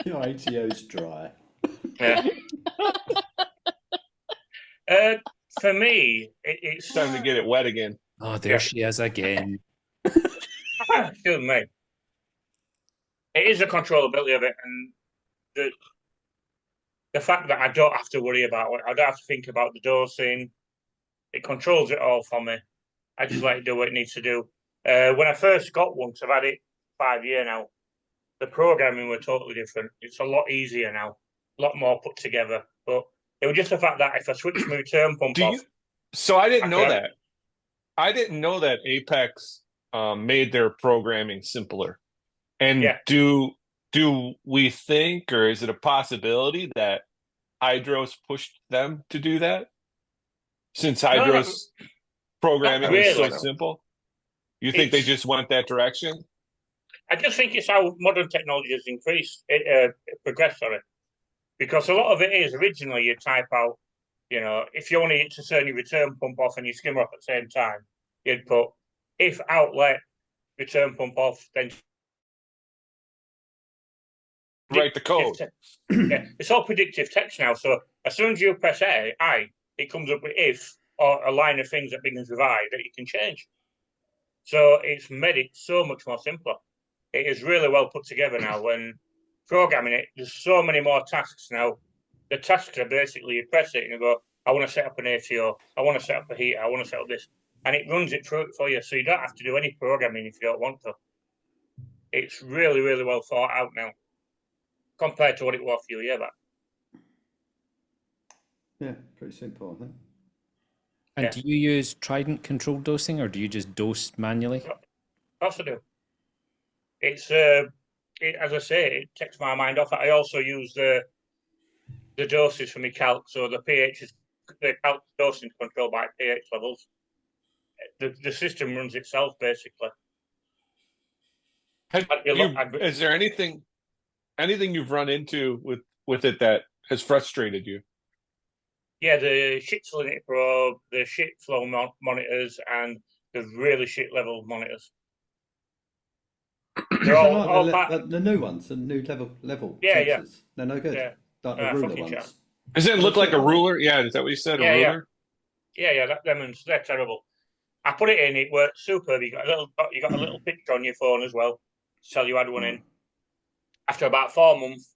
Your ATO's dry. Yeah. For me, it's Time to get it wet again. Oh, there she is again. excuse me. It is the controllability of it, and the fact that I don't have to worry about it. I don't have to think about the dosing. It controls it all for me. I just let it do what it needs to do. When I first got one, 'cause I've had it 5 years now, the programming were totally different. It's a lot easier now, a lot more put together. But it was just the fact that if I switch my return pump off, So I didn't I know could- that. I didn't know that Apex made their programming simpler. And Yeah. do we think, or is it a possibility that Hydros pushed them to do that? Since Hydros programming not is so really. simple, you think they It's- just went that direction? I just think it's how modern technology has increased, progressed, sorry. Because a lot of it is originally you type out, if you only need to turn your return pump off and your skimmer off at the same time, you'd put if outlet return pump off, then Write the code. Yeah, it's all predictive text now. So as soon as you press I, it comes up with if or a line of things that begins with I that you can change. So it's made it so much more simpler. It is really well put together now. When programming it, there's so many more tasks now. The tasks are basically you press it and you go, I want to set up an ATO, I want to set up a heater, I want to set up this. And it runs it through it for you. So you don't have to do any programming if you don't want to. It's really, really well thought out now compared to what it was a few years back. Yeah, pretty simple, I think. And Yeah. do you use Trident control dosing, or do you just dose manually? Also do. It's as I say, it takes my mind off it. I also use the doses for my calc, so the calc dosing is controlled by pH levels. The system runs itself basically. Is there anything you've run into with it that has frustrated you? Yeah, the shit salinity probe, the shit flow monitors, and the really shit level monitors. They're all part. The new ones, the new level Yeah, sensors. yeah. They're no good. Yeah. Like the ruler fucking ones. chat. Does it look like a ruler? Yeah, is that what you said? A Yeah, yeah. ruler? Yeah, they're terrible. I put it in, it worked superb. You got a little picture on your phone as well to tell you I had one in. After about 4 months,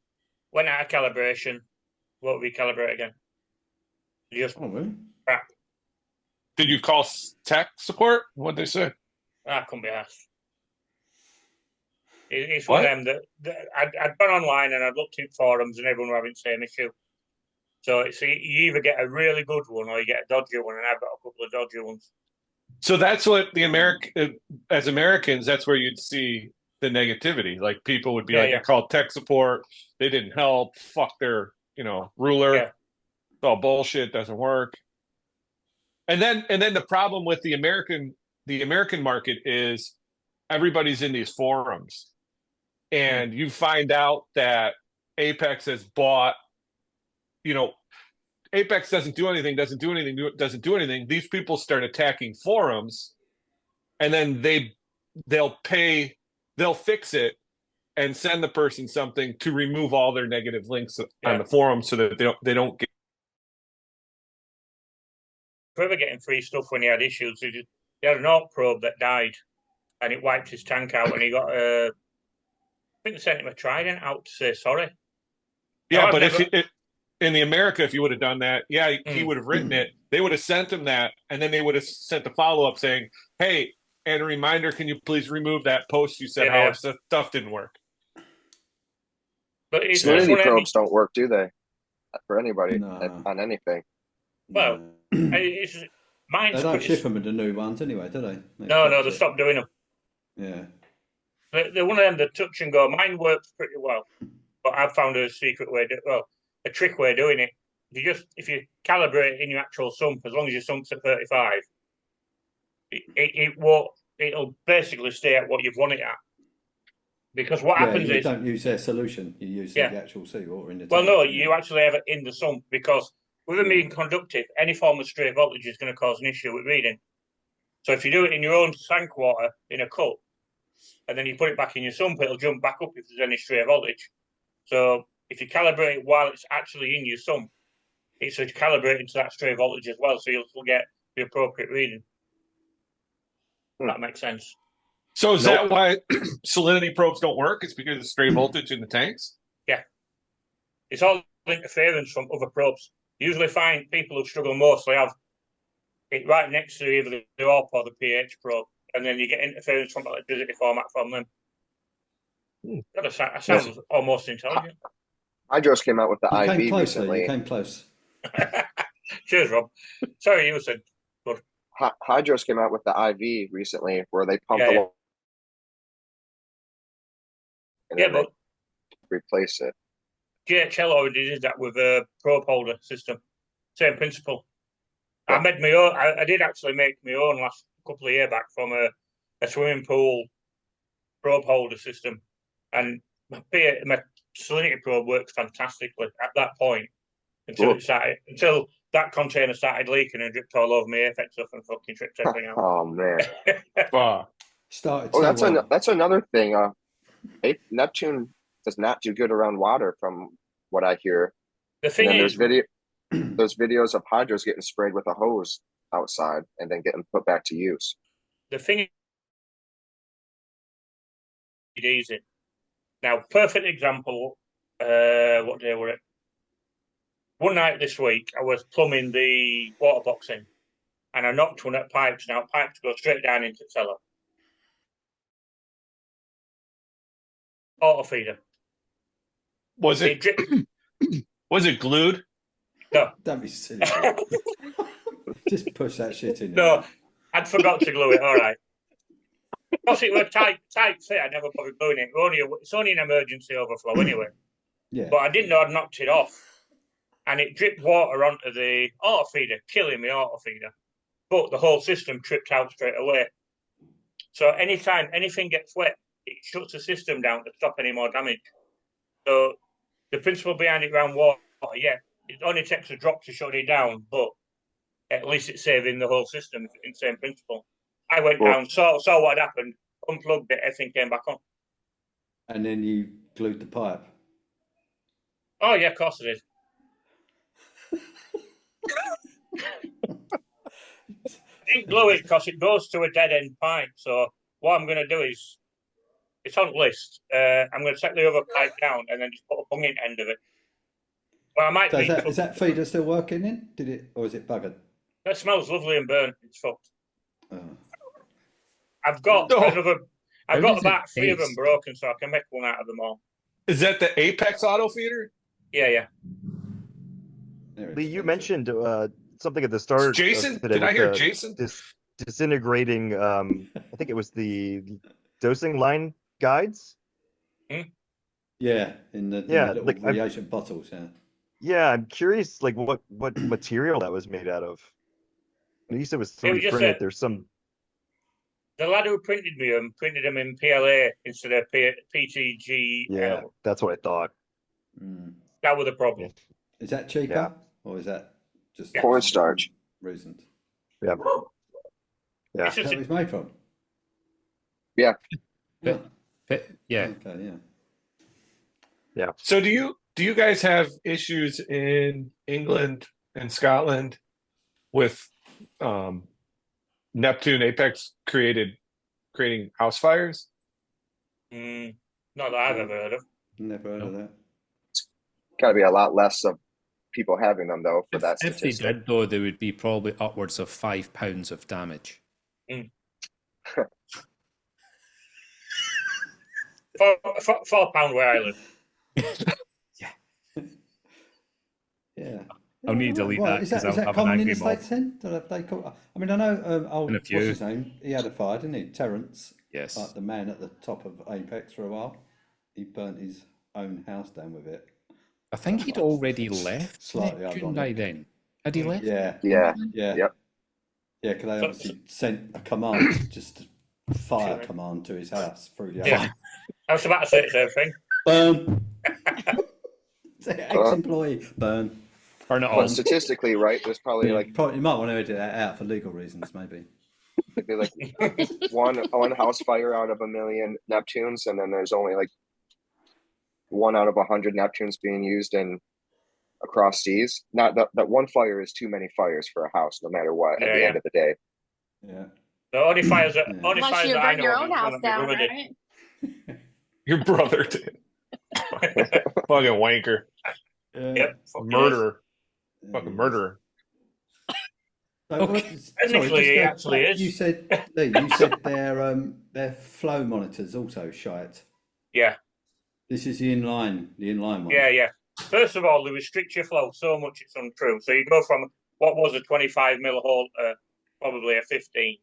went out of calibration, won't recalibrate again. Just really? crap. Did you call tech support? What'd they say? I couldn't be asked. It's one of them that I'd gone online and I'd looked in forums and everyone were having the same issue. So you either get a really good one or you get a dodgy one, and I've got a couple of dodgy ones. So that's what as Americans, that's where you'd see the negativity. Like people would be I called tech support. They didn't help. Fuck their, ruler. Yeah. It's all bullshit. Doesn't work. And then the problem with the American market is everybody's in these forums, and you find out that Apex has bought, Apex doesn't do anything. These people start attacking forums, and then they'll fix it and send the person something to remove all their negative links on the forum so that they don't get. Forever getting free stuff when he had issues. He had an alt probe that died and it wiped his tank out, and he got I think they sent him a Trident out to say sorry. Yeah, I've but never- in the America, if you would have done that, yeah, he would have written it. They would have sent him that, and then they would have sent the follow up saying, "Hey, and a reminder, can you please remove that post you said how our stuff didn't work?" But it's Salinity one of them- probes don't work, do they? For anybody No. on anything. Well, No. it's mine's They don't pretty- ship them with the new ones anyway, do they? No, dropped they it. stopped doing them. Yeah. They're one of them that touch and go. Mine works pretty well, but I've found a secret way. A trick way of doing it. If you calibrate it in your actual sump, as long as your sump's at 35, it won't. It'll basically stay at what you've won it at. Because what happens you is don't use their solution. You use the actual seawater in the well, tank. no, you actually have it in the sump because with them being conductive, any form of stray voltage is going to cause an issue with reading. So if you do it in your own tank water in a cup, and then you put it back in your sump, it'll jump back up if there's any stray voltage. So if you calibrate it while it's actually in your sump, it's calibrating to that stray voltage as well, so you'll still get the appropriate reading. That makes sense. So is that why salinity probes don't work? It's because of the stray voltage in the tanks? Yeah. It's all interference from other probes. You usually find people who struggle mostly have it right next to either the ARP or the pH probe, and then you get interference from electricity format from them. That sounds almost intelligent. Hydros came out with the You IV came close, recently. You came close. Cheers, Rob. Sorry, you said good. Hydros came out with the IV recently, where they pumped Yeah, the yeah. water and Yeah, then but they replace it. GHL already did that with a probe holder system. Same principle. Yeah. I made my own. I did actually make my own last couple of years back from a swimming pool probe holder system, and my salinity probe works fantastically at that point until that container started leaking and dripped all over my apex stuff and fucking tripped everything out. Oh man! Started. Oh, that's another thing. Neptune does not do good around water, from what I hear. The thing is, there's videos of hydros getting sprayed with a hose outside and then getting put back to use. The thing is easy. Now, perfect example. What day were it? One night this week, I was plumbing the water box in, and I knocked one at pipes. Now, pipes go straight down into the cellar. Auto feeder. Was it glued? No. Don't be silly. Just push that shit in. No, I'd forgot to glue it. All right. Because it was tight fit, I never bothered gluing it. It's only an emergency overflow anyway. Yeah. But I didn't know I'd knocked it off. And it dripped water onto the auto feeder, killing me auto feeder. But the whole system tripped out straight away. So anytime anything gets wet, it shuts the system down to stop any more damage. So the principle behind it around water, it only takes a drop to shut it down, but at least it's saving the whole system in the same principle. I went down, saw what happened, unplugged it, everything came back on. And then you glued the pipe. Oh yeah, of course it is. I didn't glue it because it goes to a dead end pipe. So what I'm going to do is, it's on list. I'm going to set the other pipe down and then just put a bunging end of it. Well, I might. So is that feeder still working in? Did it, or is it buggered? That smells lovely and burnt. It's fucked. Oh. I've got another. I've got about 3 of them taste? broken, so I can make one out of them all. Is that the Apex auto feeder? Yeah. There Lee, it's you fixed. mentioned something at the start. Jason? Today Did I with hear the Jason? disintegrating. I think it was the dosing line guides. Yeah, in the little like, reagent bottles. Yeah. Yeah, I'm curious, like what material that was made out of. You said it was 3D just printed. a- There's some. The lad who printed them in PLA instead of PTGL. Yeah, that's what I thought. Mm. That was the problem. Is that cheaper, Yeah. or is that just Cornstarch. reasons? Yeah. Yeah. It's Is just that what it's made from? Yeah. Yeah. Yeah. Okay. Yeah. So do you guys have issues in England and Scotland with Neptune Apex created creating house fires? Not that I've ever heard of. Never heard of that. Got to be a lot less of people having them though for that If they statistic. did, though, there would be probably upwards of 5 pounds of damage. £4 where I live. Yeah. I'll need to delete that Is because that, I'll is that have common an in the angry mob. States then? Do they call, I mean, I know, And a what's few. his name? He had a fire, didn't he? Terrence, Yes. like the man at the top of Apex for a while. He burnt his own house down with it. I think he'd already left Slightly Neptune by ironic. then. Had he left? Yeah. Yeah. Yeah. Yep. Yeah, because they obviously sent a command, just a fire command to his house through the Yeah. I was about to say the same thing. Burn. Ex-employee, burn. Burn it But all. statistically, right, there's probably like Probably, you might want to edit that out for legal reasons, maybe. it'd be like one house fire out of 1,000,000 Neptunes, and then there's only like 1 out of 100 Neptunes being used in across seas. Not that one fire is too many fires for a house, no matter what. At the end of the day, Yeah. The only fires that Yeah. only Unless fires you that I burn know your of own is house one that my down, brother right? Your brother did. Fucking wanker. Yep. Murderer. Fucking murderer. So, Okay. Technically, he actually is. You said, Lee, you said their flow monitors also shite. Yeah. This is the inline one. Yeah. First of all, they restrict your flow so much it's untrue. So you go from what was a 25 mil hole to probably a 15.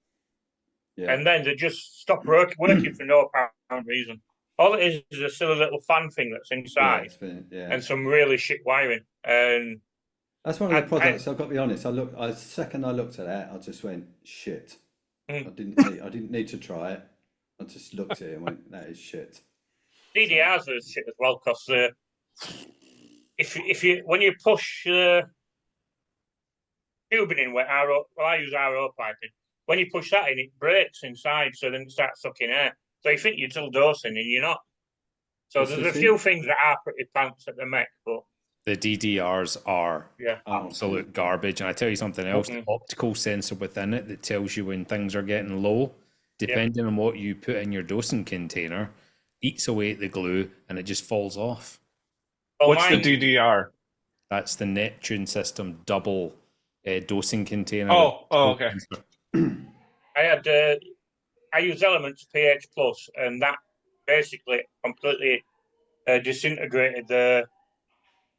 Yeah. And then they just stop working for no apparent reason. All it is a silly little fan thing that's inside and some really shit wiring. And that's one of the products. I've got to be honest. The second I looked at that, I just went shit. I didn't need to try it. I just looked at it and went, that is shit. DDRs are shit as well because if you when you push tubing in where I use RO piping. When you push that in, it breaks inside, so then it starts sucking air. So you think you're still dosing, and you're not. So there's a few things that are pretty pants that they make, but The DDRs are yeah, absolute garbage. And I tell you something else, the optical sensor within it that tells you when things are getting low, depending on what you put in your dosing container, eats away at the glue and it just falls off. Well, What's the DDR? That's the Neptune system double dosing container. Oh, okay. I use Elements pH Plus, and that basically completely disintegrated the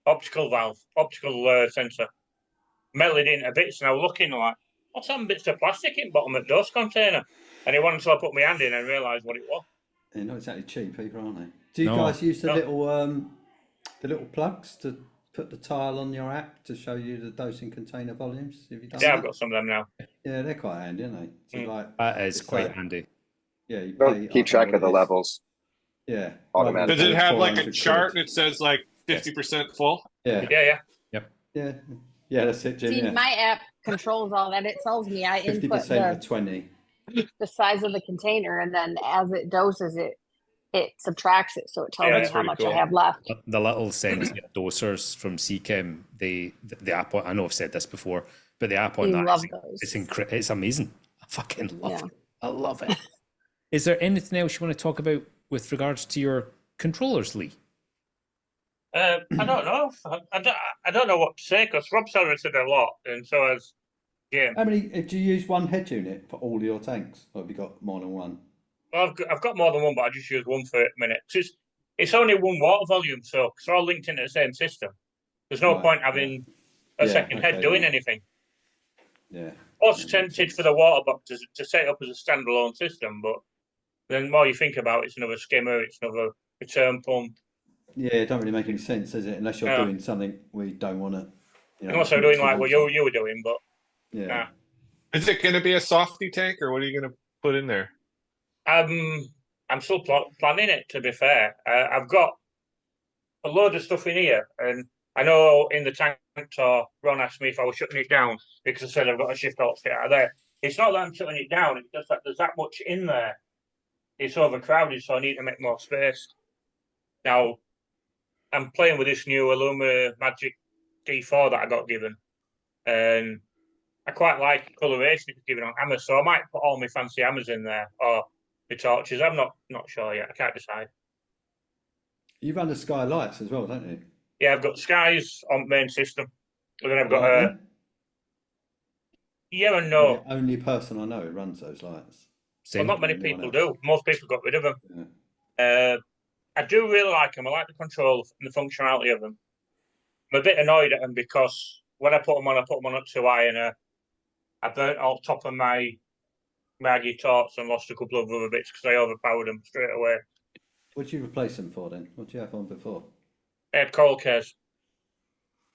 optical sensor, melted into bits, and I was looking like, what's some bits of plastic in bottom of the dose container? And it wasn't until I put my hand in and realised what it was. They're not exactly cheap either, aren't they? Do you guys use the little plugs to put the tile on your app to show you the dosing container volumes? Have you done I've got some of them now. Yeah, they're quite handy, aren't they? So that is quite handy. Yeah, you don't keep track of the levels. Yeah, automatically. Does it have like a chart that says like 50% full? Yeah. Yep. Yeah, that's it, Jim. See, my app controls all that. It tells me I input 50% of 20. the size of the container, and then as it doses it subtracts it, so it tells me how much I have left. The little sensor dosers from CChem, the app. I know I've said this before, but the app on that it's amazing. I fucking love it. I love it. Is there anything else you want to talk about with regards to your controllers, Lee? I don't know. I don't know what to say because Rob Seller said a lot, and so has Jim. How many? Do you use one head unit for all your tanks, or have you got more than one? Well, I've got more than one, but I just use one for a minute. It's only one water volume, so it's all linked into the same system. There's no point having a second head doing anything. Yeah. I was tempted for the water box to set up as a standalone system, but then the more you think about it, it's another skimmer, it's another return pump. Yeah, it don't really make any sense, does it? Unless you're doing something we don't want to. Unless I'm doing like what you were doing, but yeah. Is it going to be a softy tank, or what are you going to put in there? I'm still planning it. To be fair, I've got a load of stuff in here, and I know in the tank tour, Ron asked me if I was shutting it down because I said I've got a shift all fit out of there. It's not that I'm shutting it down; it's just that there's that much in there. It's overcrowded, so I need to make more space. Now, I'm playing with this new Illuma Magic D4 that I got given, and I quite like the coloration it's given on hammers, so I might put all my fancy hammers in there, or the torches. I'm not sure yet. I can't decide. You run the Sky Lights as well, don't you? Yeah, I've got Skies on main system, and then I've got Like them? yeah and You're no. the only person I know who runs those lights. Well, Same. not many Anyone people else? do. Most people got rid of them. Yeah. I do really like them. I like the control and the functionality of them. I'm a bit annoyed at them because when I put them on up too high, and I burnt all top of my Maggie torch and lost a couple of other bits because I overpowered them straight away. What did you replace them for then? What did you have on before? I had coal cares.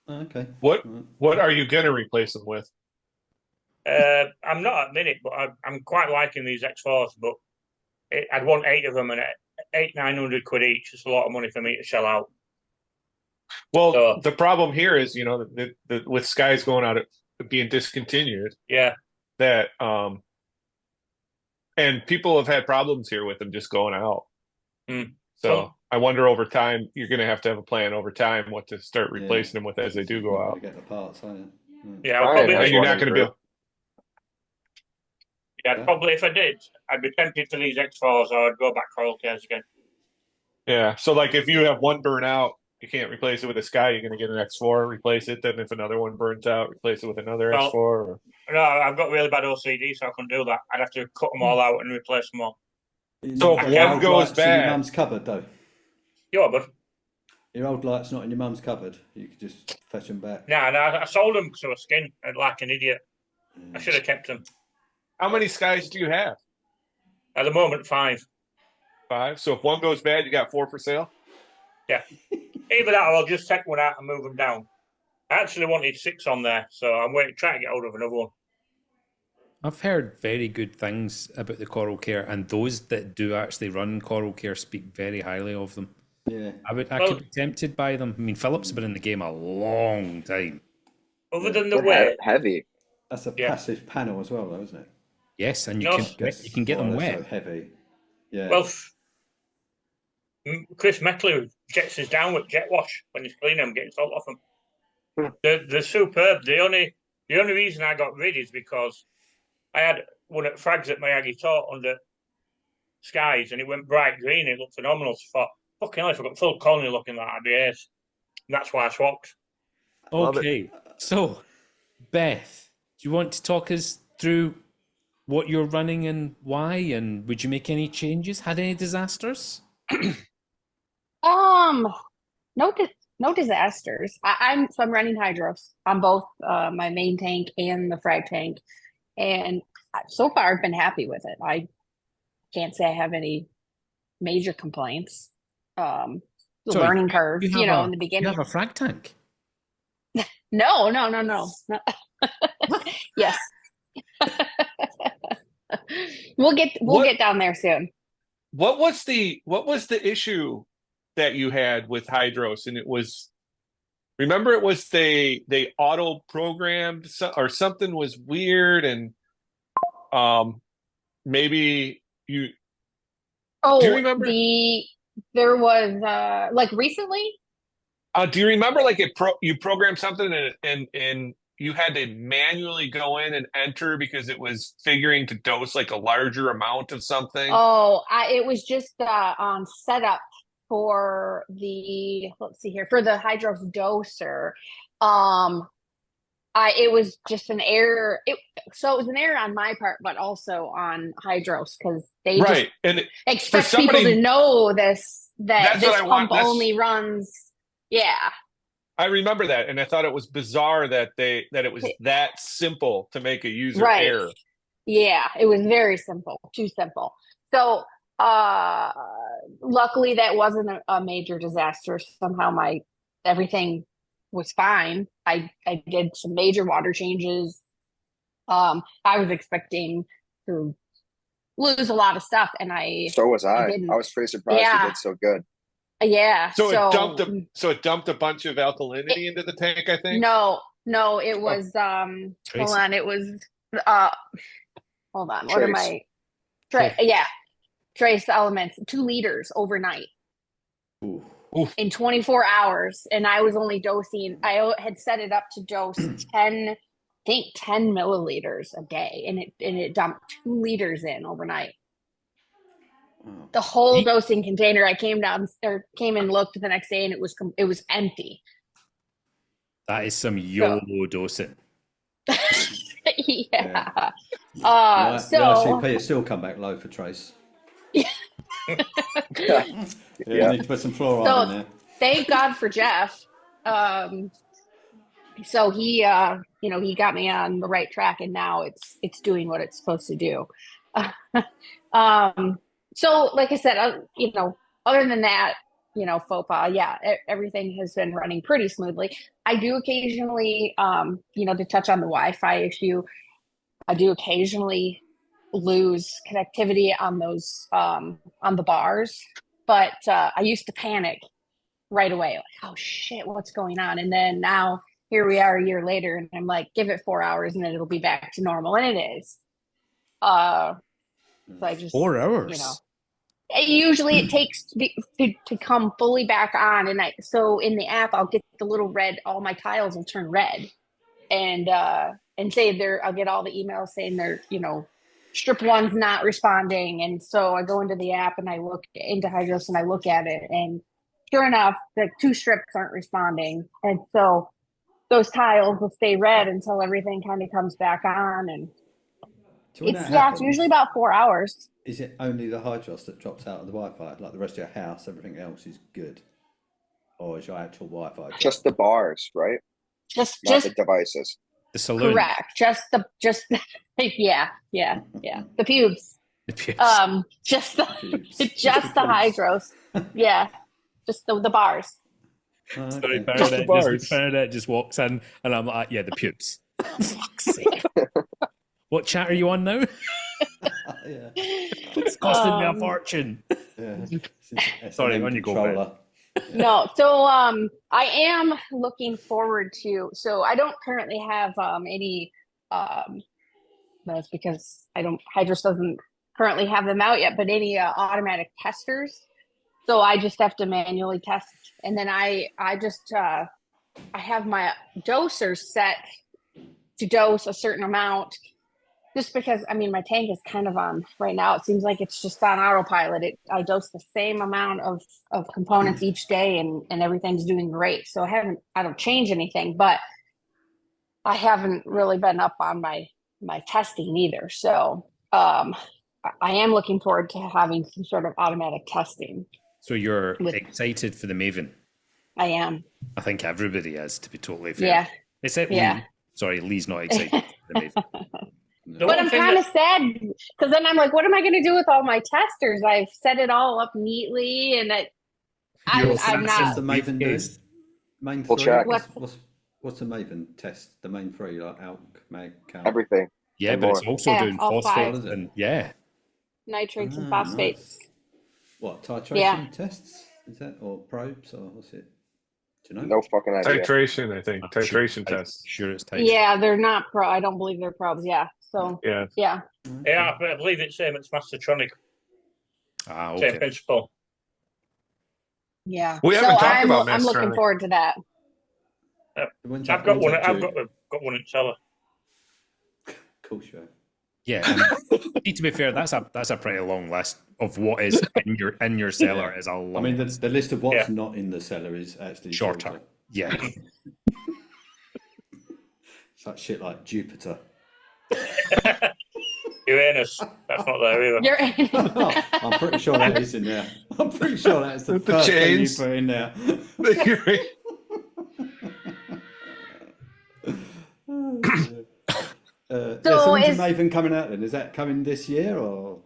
Oh, okay. What Right. what are you gonna replace them with? I'm not at the minute, but I'm quite liking these X4s. But I'd want 8 of them, and 900 quid each. It's a lot of money for me to shell out. Well, So, the problem here is, with Skies going out being discontinued, yeah, that and people have had problems here with them just going out. Mm. So I wonder over time, you're going to have a plan over time what to start replacing them with as they do go Not out. gonna get the parts, are you? yeah, Ryan has And you're one not in going to be group. able. Yeah, probably if I did, I'd be tempted to these X4s, or I'd go back coil cares again. Yeah. So like if you have one burn out, you can't replace it with a Sky. You're going to get an X4, replace it. Then if another one burns out, replace it with another Well, X4. Or... No, I've got really bad OCD, so I couldn't do that. I'd have to cut them all out and replace them all. So Not if your one old goes lights in your bad, mum's cupboard though. Yeah, but Your old light's not in your mum's cupboard. You could just fetch them back. no, I sold them to a skin like an idiot. I should have kept them. how many Skies do you have? At the moment, 5. 5. So if one goes bad, you got 4 for sale. Yeah. Either that or I'll just take one out and move them down. I actually wanted 6 on there, so I'm trying to get hold of another one. I've heard very good things about the Coral Care, and those that do actually run Coral Care speak very highly of them. Yeah. I could be tempted by them. I mean, Philip's been in the game a long time. Other than the They're weight, heavy. That's a passive panel as well, though, isn't it? Yes, and you No. can get them They're wet. so heavy. Yeah. well, Chris Meckley jets his down with jet wash when he's cleaning them, getting salt off them. They're superb. The only reason I got rid is because I had one at Frags at my Aggie Tort under Skies, and it went bright green. It looked phenomenal. So I thought, fucking hell, if I got full colony looking like that, I'd be ace. And that's why I swapped. Love it. Okay, so Beth, do you want to talk us through what you're running and why, and would you make any changes? Had any disasters? No disasters. I'm running hydros on both my main tank and the frag tank, and so far I've been happy with it. I can't say I have any major complaints. The So learning curve, have in the You beginning. have a frag tank. No. Yes. We'll get down there soon. What was the issue that you had with Hydros? And it was, remember, it was they auto programmed or something was weird, and maybe you. Oh, do you remember? There was like recently. Do you remember like you programmed something and you had to manually go in and enter because it was figuring to dose like a larger amount of something? Oh, it was just on setup for let's see here, for the Hydros doser. It was just an error. So it was an error on my part, but also on Hydros, because they just and expect people to know that this pump only runs. Yeah. I remember that, and I thought it was bizarre that it was that simple to make a user error. Yeah, it was very simple, too simple. So luckily that wasn't a major disaster. Somehow everything was fine. I did some major water changes. I was expecting to lose a lot of stuff, and So was I. didn't. I was pretty surprised you did so good. Yeah. So it dumped a bunch of alkalinity into the tank, I think. No, it was hold on, it was hold on. What am I? Trace elements, 2 liters overnight. Ooh. In 24 hours, and I was only dosing. I had set it up to dose 10 milliliters a day, and it dumped 2 liters in overnight. Wow. The whole dosing container. I came and looked the next day, and it was empty. That is some YOLO dosing. Yeah. The So ICP has still come back low for Trace. Yeah. You need to put some fluoride in there. thank God for Jeff. So he he got me on the right track, and now it's doing what it's supposed to do. So like I said, other than that, faux pas, yeah, everything has been running pretty smoothly. I do occasionally, to touch on the Wi-Fi issue, I do occasionally lose connectivity on those on the bars, but I used to panic right away, like, oh shit, what's going on? And then now here we are a year later, and I'm like, give it 4 hours and then it'll be back to normal, and it is. So I just 4 hours. Usually it takes to come fully back on, and so in the app I'll get the little red, all my tiles will turn red, and say I'll get all the emails saying they're strip one's not responding, and so I go into the app and I look into Hydros and I look at it, and sure enough, the 2 strips aren't responding, and so those tiles will stay red until everything kind of comes back on, and So when it's that happens, usually about 4 hours. is it only the Hydros that drops out of the Wi-Fi? Like the rest of your house, everything else is good? Or is your actual Wi-Fi good? Just the bars, right? Not Just the devices. The saloon. correct. Just yeah. The pubes. The pubes. Just the Pubes. just the Hydros. Yeah. Just the bars. Oh, Sorry, okay. Bernadette just walks in, and I'm like, yeah, the pubes. Fuck's sake. What chat are you on now? Yeah. It's costing me a fortune. Yeah. Sorry, on you go, controller. No, so I am looking forward to. So I don't currently have any. That's because Hydros doesn't currently have them out yet, but any automatic testers. So I just have to manually test, and then I have my dosers set to dose a certain amount. Just because, my tank is kind of on right now. It seems like it's just on autopilot. I dose the same amount of components each day, and everything's doing great. So I don't change anything, but I haven't really been up on my testing either. So I am looking forward to having some sort of automatic testing. So you're excited for the Maven? I am. I think everybody is, to be totally fair. Yeah. Except Yeah. Lee. Sorry, Lee's not excited for the Maven. But I'm kind of sad because then I'm like, what am I going to do with all my testers? I've set it all up neatly, and I'm not. The Maven does. Main We'll 3. check. What's the Maven test? The main 3, like alk, mag, cal. Everything. Yeah, and but it's more. also doing all phosphate five. and yeah. Nitrates and Ah, phosphates. nice. What, titration Yeah. tests? Is that, or probes, or what's it? Do you know? No fucking idea. Titration, I think. Titration tests. Sure, it's tight. Yeah, they're not pro. I don't believe they're probes. Yeah. So Yeah. yeah. Yeah, but I believe it's same. It's Mastertronic. Ah, Same okay. principle. Yeah. We haven't talked about I'm looking Mastertronic. forward to that. When's I've that- got when's one. that I've due? got one in cellar. Cool show. Yeah. And to be fair, that's a pretty long list of what is in your cellar is a long. I mean, list. the list of what's Yeah. not in the cellar is actually Shorter. Yeah. It's like shit like Jupiter. Uranus. That's not there either. You're I'm pretty sure that is in there. I'm pretty sure that's the With the first thing you chains. put in there. So when's is- the Maven coming out then? Is that coming this year or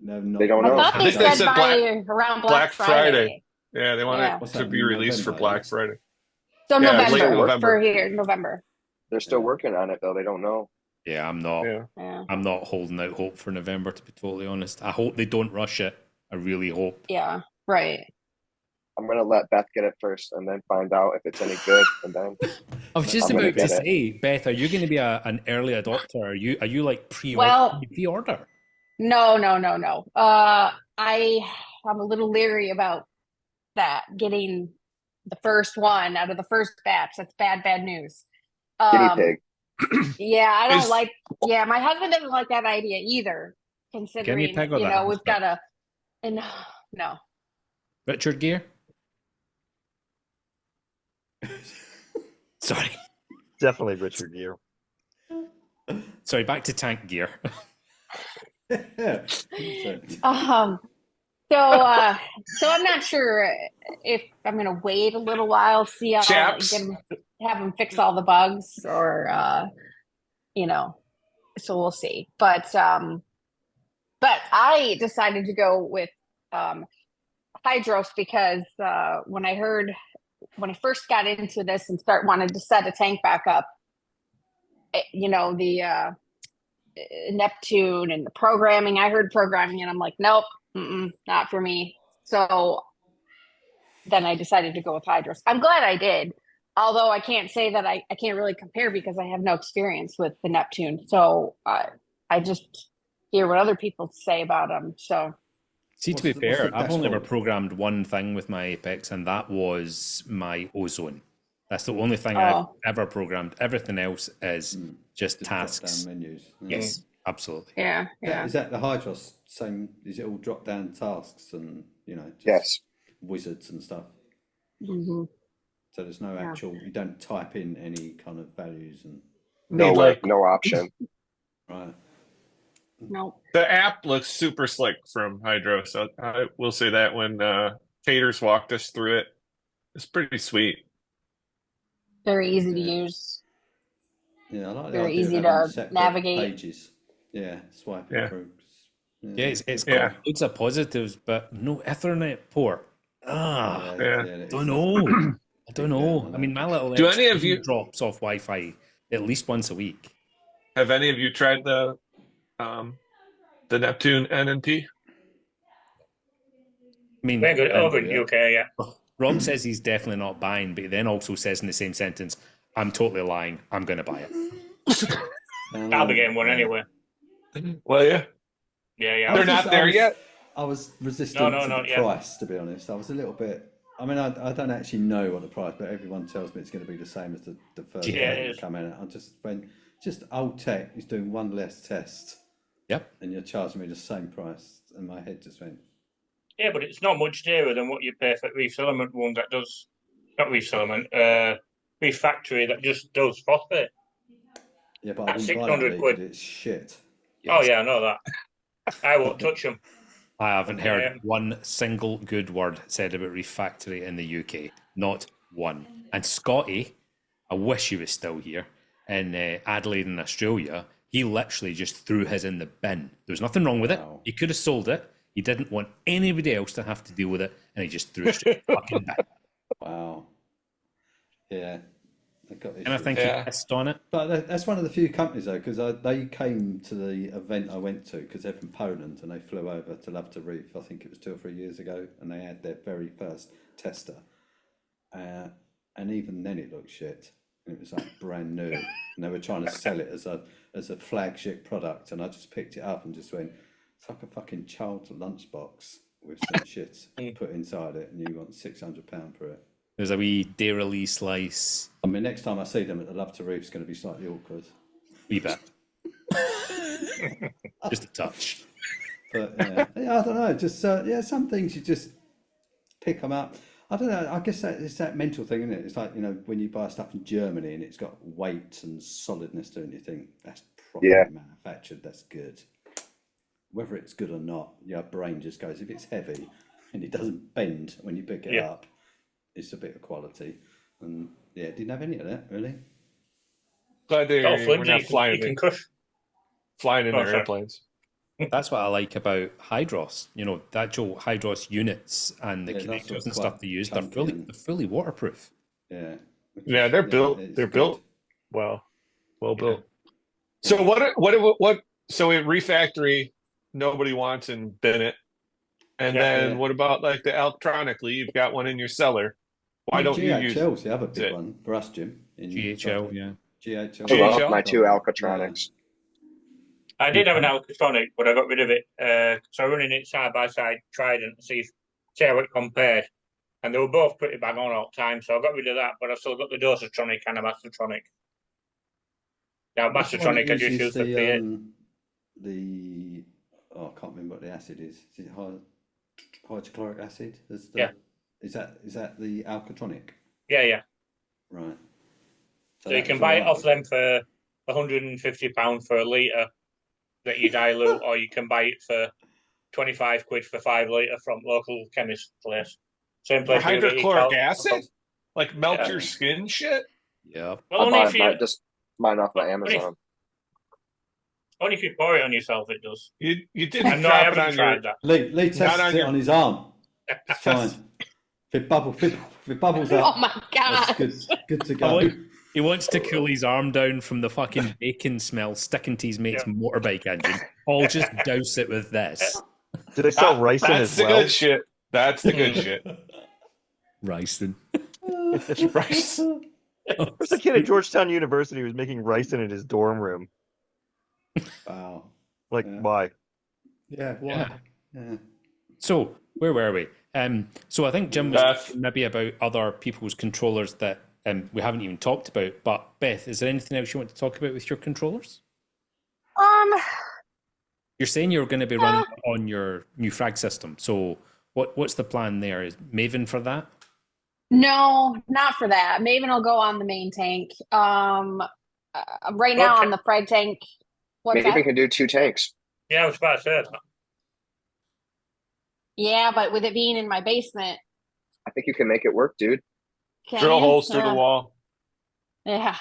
no? Not They don't know. I thought I they think they said said by around Black Friday. Friday. Yeah, they want Yeah. it What's to that, be released for November, Black yeah? Friday. So Yeah, late November, November. for here, November. They're still Yeah. working on it though. They don't know. Yeah, I'm not. Yeah. Yeah. I'm not holding out hope for November, to be totally honest. I hope they don't rush it. I really hope. Yeah. Right. I'm gonna let Beth get it first and then find out if it's any good, and then I was just I'm gonna about to get it. say, Beth, are you going to be an early adopter? Are you like Well- pre-order? No. I'm a little leery about that, getting the first one out of the first batch. That's bad news. guinea pig. Yeah, I don't Is- my husband doesn't like that idea either, considering, pig or the we've got a And no. Richard Gere? Sorry. Definitely Richard Gere. Sorry, back to tank gear. Yeah. So I'm not sure if I'm gonna wait a little while, see how Chaps. have them fix all the bugs, or you know, so we'll see. But I decided to go with Hydros because when I first got into this and wanted to set a tank back up, the Neptune and the programming. I heard programming and I'm like, nope, not for me. So then I decided to go with Hydros. I'm glad I did. Although I can't say that I can't really compare because I have no experience with the Neptune. So I just hear what other people say about them. So See, to be What's the fair, I've only ever dashboard? programmed one thing with my Apex, and that was my ozone. That's the only thing I've ever programmed. Everything else is just Just tasks. drop-down menus. Yes, absolutely. yeah. Is that the Hydros same? Is it all drop-down tasks and just Yes. wizards and stuff? Mhm. So there's no actual. You don't type in any kind of values and No Need, way. like, No option. right. Nope. the app looks super slick from Hydro, so I will say that when Taters walked us through it, it's pretty sweet. Very easy to Yeah. use. Yeah, I like the Very idea easy of having to separate navigate. pages. Yeah, swiping Yeah. through. Yeah, it's Yeah. got loads of positives, but no Ethernet port. Yeah. Don't know. I don't know. I mean, my little Do any of X3 you- drops off Wi-Fi at least once a week. Have any of you tried the Neptune NNP? I mean, Very good. Over in yeah. UK, yeah. Rob says he's definitely not buying, but he then also says in the same sentence, "I'm totally lying. I'm going to buy it." I'll be getting one anyway. Well, yeah. Yeah. They're not there yet. I was resistant No, to the not yet. price, to be honest. I was a little bit. I mean, I don't actually know what the price, but everyone tells me it's going to be the same as the first Yeah, one it that is. come in. I just went, just old tech is doing one less test, Yep. and you're charging me the same price, and my head just went. Yeah, but it's not much dearer than what you pay for Reef Element one that does, not Reef Element, Reef Factory that just does phosphate. Yeah, but I That's wouldn't buy that 600 Lee, quid. 'cause it's shit. Oh, yeah, I know that. I won't touch them. I haven't heard Yeah. one single good word said about Reef Factory in the UK. Not one. And Scotty, I wish he was still here, in Adelaide in Australia, he literally just threw his in the bin. There was nothing wrong with Wow. it. He could have sold it. He didn't want anybody else to have to deal with it, and he just threw it straight in the fucking bin. Wow. Yeah, I got And I issues. think Yeah. he pissed on it. But that's one of the few companies though, because they came to the event I went to because they're from Poland and they flew over to Love to Reef. I think it was 2 or 3 years ago, and they had their very first tester, and even then it looked shit. It was like brand new, and they were trying to sell it as a flagship product, and I just picked it up and just went, it's like a fucking child's lunchbox with some shit put inside it, and you want £600 for it. There's a wee dairy slice, I mean, next time I see them at the Love to Reef, it's going to be slightly awkward. wee bit. Just a touch. But yeah, I don't know. Just some things you just pick them up. I don't know. I guess it's that mental thing, isn't it? It's like when you buy stuff in Germany and it's got weight and solidness to it, and you think that's properly manufactured. That's good. Whether it's good or not, your brain just goes. If it's heavy and it doesn't bend when you pick it up, it's a bit of quality. And yeah, didn't have any of that really. Glad Oh, we're flimsy, not flying you can crush. in their sorry. airplanes. That's what I like about Hydros. The actual Hydros units and the Yeah, that's connectors and quite stuff they use, they're chunky fully waterproof. Yeah. Yeah, they're built. it's They're good. built well built. So what? So at Refactory, nobody wants and bin it. And then what about like the electronically? You've got one in your cellar. Why don't you use GHL's the other big it? one for us, Jim. In GHL, Scotland. yeah. GHL. I love GHL? my 2 Alcatronics. I did have an Alcatronic, but I got rid of it. So I'm running it side by side, Trident, to see how it compared. And they were both pretty bang on all the time, so I got rid of that, but I still got the Dosatronic and a Mastertronic. Now, What's the one Mastertronic, I that just uses use for P8. the I can't remember what the acid is. Is it hydrochloric acid as the. Yeah. Is that the alkatronic? Yeah. Right. So you that can was buy it alright, off was them for £150 for a litre that you dilute, or you can buy it for 25 quid for 5 litre from local chemist place. Same For place you get your hydrochloric acid? Like melt Yeah. your skin shit? Yep. Well, I only bought if you just mine off my only if, Amazon. only if you pour it on yourself, it does. You I didn't know I drop it haven't on your. tried that. Lee Not tests on it your- on his arm. It's fine. If it bubbles Oh up, my that's god! good to I go. want- He wants to cool his arm down from the fucking bacon smell sticking to his mate's Yeah. motorbike engine. I'll just douse it with this. Do they sell ricin That's as the well? good shit. That's the good shit. Ricin. Rice. There's a kid at Georgetown University who was making ricin in his dorm room. Wow. Like, Yeah. why? Yeah. Why? Yeah. Yeah. So, where were we? So I think Jim was Beth. talking maybe about other people's controllers that we haven't even talked about. But Beth, is there anything else you want to talk about with your controllers? You're saying you're going to be running on your new frag system. So what's the plan there? Is Maven for that? No, not for that. Maven will go on the main tank. Right now Okay. on the frag tank. What's Maybe we that? can do 2 tanks. Yeah, I was about to say that. Yeah, but with it being in my basement, I think you can make it work, dude. can Drill you? holes through the wall. Yeah.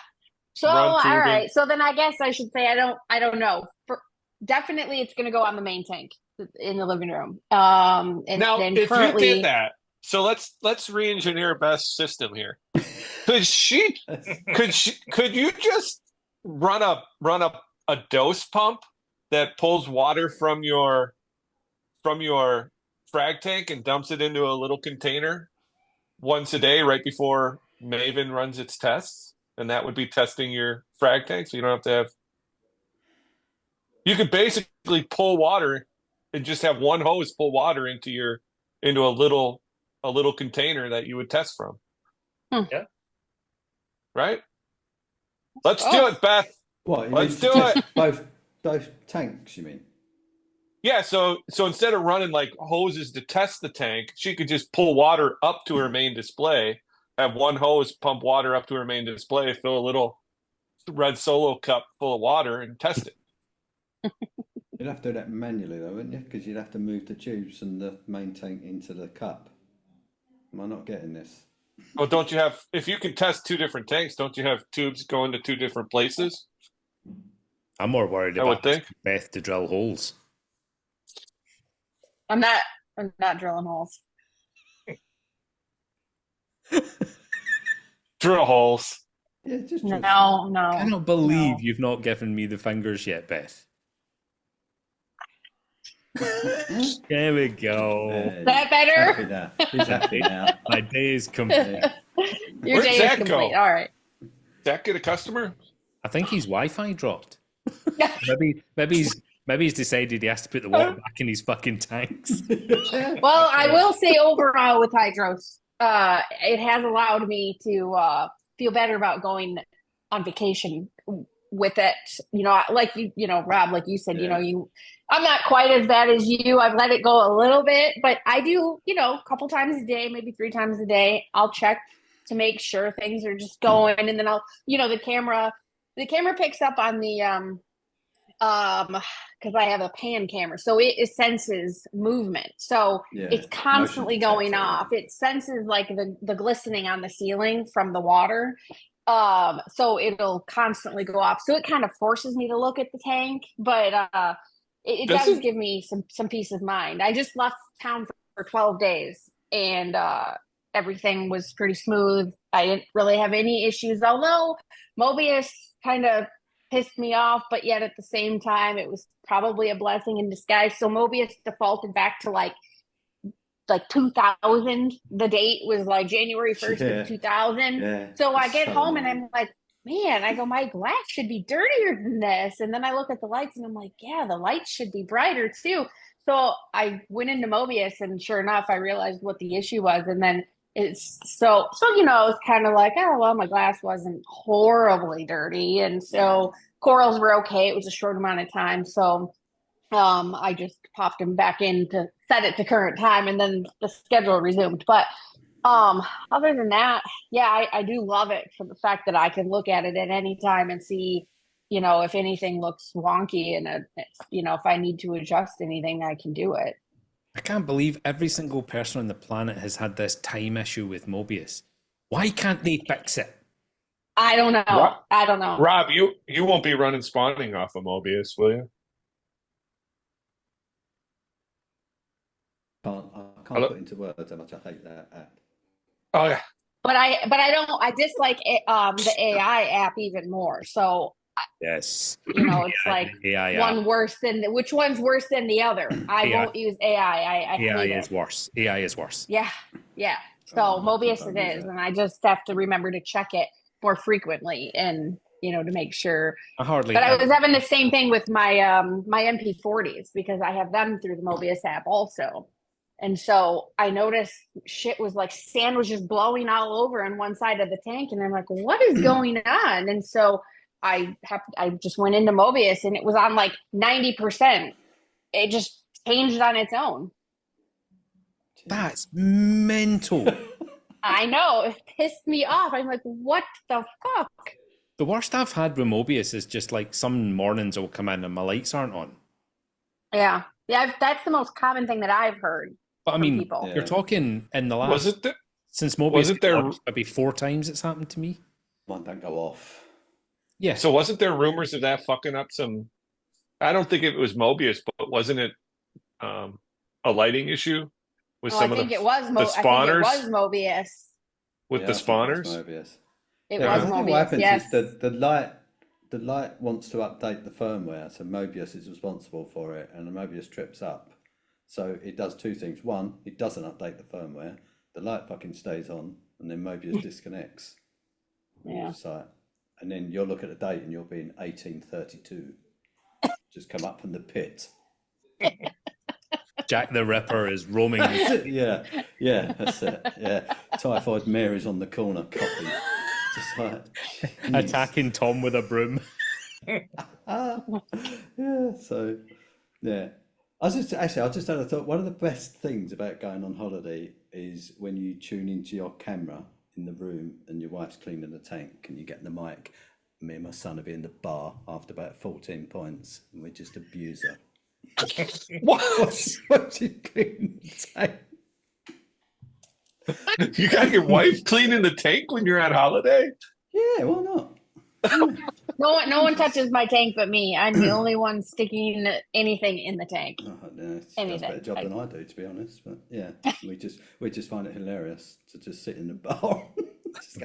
So Run all tubing. right. So then I guess I should say I don't know. Definitely it's gonna go on the main tank in the living room. And Now, then if currently you did that, so let's re-engineer Beth's system here. Could you just run a dose pump that pulls water from your frag tank and dumps it into a little container once a day right before Maven runs its tests? And that would be testing your frag tank, so you don't have to have. You could basically pull water and just have one hose pull water into a little container that you would test from. Yeah. Right? Let's do it, Beth. What? You Let's mean do to it. test both tanks, you mean? Yeah, so instead of running like hoses to test the tank, she could just pull water up to her main display, have one hose pump water up to her main display, fill a little red Solo cup full of water, and test it. You'd have to do that manually though, wouldn't you? Because you'd have to move the tubes and the main tank into the cup. Am I not getting this? Well, don't you have? If you can test 2 different tanks, don't you have tubes going to 2 different places? I'm more worried I would about think. Beth to drill holes. I'm not drilling holes. Drill holes. Yeah, just No, I no. cannot believe no. you've not given me the fingers yet, Beth. There we go. Is that better? Happy now. He's happy now. My day is complete. Your Where'd day is Zach complete. go? All right. Zach get a customer? I think his Wi-Fi dropped. Maybe he's decided he has to put the water back in his fucking tanks. Well, I will say overall with hydros, it has allowed me to feel better about going on vacation with it. You know, like Rob, like you said, Yeah. I'm not quite as bad as you. I've let it go a little bit, but I do, a couple times a day, maybe 3 times a day, I'll check to make sure things are just going. And then I'll, the camera picks up on the, because I have a pan camera, so it senses movement. So Yeah, it's constantly motion going detector. off. It senses like the glistening on the ceiling from the water. So it'll constantly go off. So it kind of forces me to look at the tank, but it does Doesn't- give me some peace of mind. I just left town for 12 days and everything was pretty smooth. I didn't really have any issues, although Mobius kind of pissed me off, but yet at the same time, it was probably a blessing in disguise. So Mobius defaulted back to like 2000. The date was like January 1st Yeah. of 2000. Yeah, So I it's get so home and annoying. I'm like, man, I go, my glass should be dirtier than this. And then I look at the lights and I'm like, yeah, the lights should be brighter too. So I went into Mobius and sure enough, I realized what the issue was. And then it's so it's kind of like, oh, well, my glass wasn't horribly dirty. And so corals were okay. It was a short amount of time. So I just popped him back in to set it to current time, and then the schedule resumed. But other than that, yeah, I do love it for the fact that I can look at it at any time and see, if anything looks wonky and if I need to adjust anything, I can do it. I can't believe every single person on the planet has had this time issue with Mobius. Why can't they fix it? I don't know. Rob, I don't know. Rob, you won't be running spawning off of Mobius, will you? I can't put into words how much I hate that app. Oh yeah. But I dislike it, the AI app even more. So Yes. it's like AI one worse than which one's worse than the other. I AI. won't use AI. I AI hate is it. worse. AI is worse. Yeah. So Mobius it is, and I just have to remember to check it more frequently and to make sure. I hardly. But I was having the same thing with my my MP40s because I have them through the Mobius app also. And so I noticed shit was like sand was just blowing all over on one side of the tank. And I'm like, what is going on? And so I just went into Mobius and it was on like 90%. It just changed on its own. That's mental. I know. It pissed me off. I'm like, what the fuck? The worst I've had with Mobius is just like some mornings will come in and my lights aren't on. Yeah. That's the most common thing that I've heard. But I mean, people. You're talking in the last since Mobius wasn't there launched, maybe 4 times it's happened to me. One don't go off. Yeah. So wasn't there rumors of that fucking up some? I don't think it was Mobius, but wasn't it a lighting issue with some I of think the it was the spawners? I think it was Mobius. With the spawners? It was Mobius. What happens yes. is the light wants to update the firmware, so Mobius is responsible for it, and the Mobius trips up. So it does 2 things. One, it doesn't update the firmware. The light fucking stays on, and then Mobius disconnects. Yeah. And then you'll look at the date, and you'll be in 1832. Just come up from the pit. Jack the Ripper is roaming. yeah, that's it. Yeah, Typhoid Mary's on the corner, copy. Just like Attacking Tom with a broom. yeah. So yeah. I just had a thought. One of the best things about going on holiday is when you tune into your camera in the room and your wife's cleaning the tank and you get the mic. Me and my son will be in the bar after about 14 points and we just abuse her. What you clean the tank? You got your wife cleaning the tank when you're on holiday? Yeah, why not? No one touches my tank but me. I'm the only one sticking anything in the tank. Oh, no, she does a better job than I do, to be honest. But yeah, we just find it hilarious to just sit in the bar,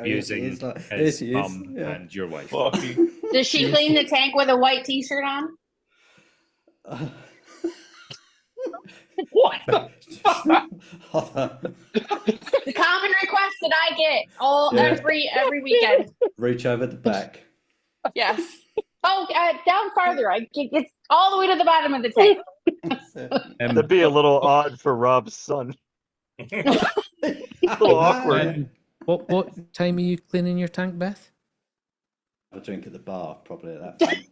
Using his mum and your wife. Does she clean the tank with a white T-shirt on? What? The common request that I get every weekend. Reach over the back. Yes. Oh, down farther. It's all the way to the bottom of the tank. That'd be a little odd for Rob's son. A little awkward. What time are you cleaning your tank, Beth? Have a drink at the bar, probably at that point.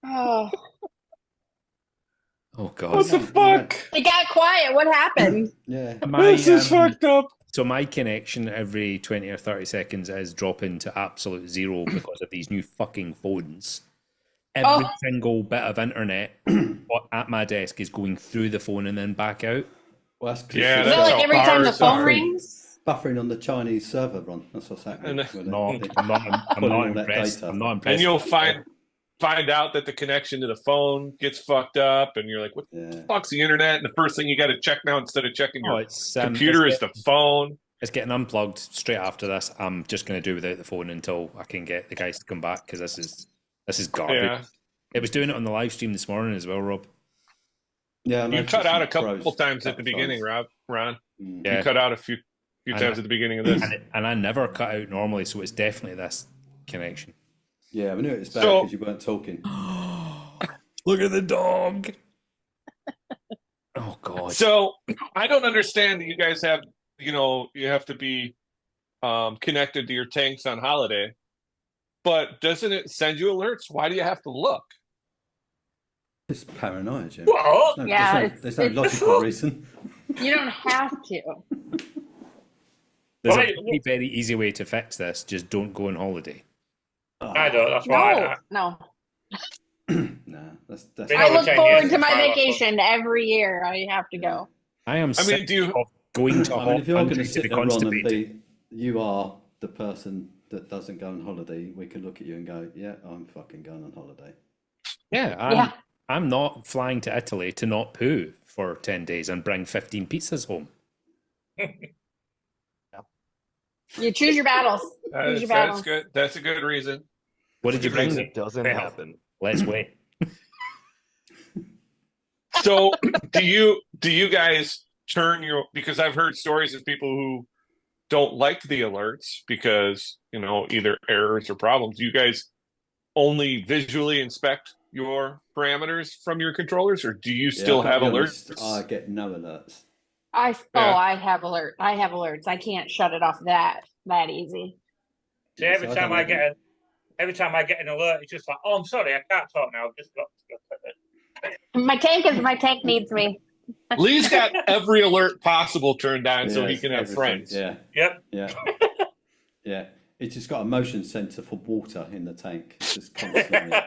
Oh God! What the fuck? It got quiet. What happened? Yeah, this is fucked up. So my connection every 20 or 30 seconds is dropping to absolute zero because of these new fucking phones. Every single bit of internet at my desk is going through the phone and then back out. Well, that's Yeah, You know, like every time the phone rings. buffering on the Chinese server run. That's what's happening. I'm not impressed. I'm not impressed. And you'll find out that the connection to the phone gets fucked up, and you're like, "What the fuck's the internet?" And the first thing you got to check now instead of checking your computer is the phone. It's getting unplugged straight after this. I'm just going to do without the phone until I can get the guys to come back because this is garbage. Yeah. It was doing it on the live stream this morning as well, Rob. Yeah, you cut out a couple times at the beginning, Ron. Yeah. You cut out a few times at the beginning of this, and I never cut out normally, so it's definitely this connection. Yeah, we knew it was bad because you weren't talking. Look at the dog. Oh God. So I don't understand that you guys have, you have to be connected to your tanks on holiday, but doesn't it send you alerts? Why do you have to look? It's paranoia, Jim. What? Yeah, There's no it's- logical reason. You don't have to. There's Right, a very, very easy way to fix this. Just don't go on holiday. I don't. That's why. No. Nah, that's Been I over look 10 forward years to my since my last vacation every year. I have to go. I am sick do you? of going to a I mean, hot if you're going country to to be sit there, Ron, and constipated. you are the person that doesn't go on holiday, we can look at you and go, yeah, I'm fucking going on holiday. Yeah, I'm not flying to Italy to not poo for 10 days and bring 15 pizzas home. You choose your battles. Choose your That's battles. good. That's a good reason. What did you bring? reason. It doesn't Fail. happen. Let's wait. So do you guys turn your, because I've heard stories of people who don't like the alerts because, either errors or problems. Do you guys only visually inspect your parameters from your controllers, or do you still I've got have to be honest, alerts? I get no alerts. I Yeah. have alert. I have alerts. I can't shut it off that easy. See, every So time don't I have get an alert, it's just like, oh, I'm sorry, I can't talk now. I've just got to go put it. My tank needs me. Lee's got every alert possible turned on so he Yes, can have everything. friends. Yeah, Yep. yeah, yeah. It's just got a motion sensor for water in the tank, just constantly.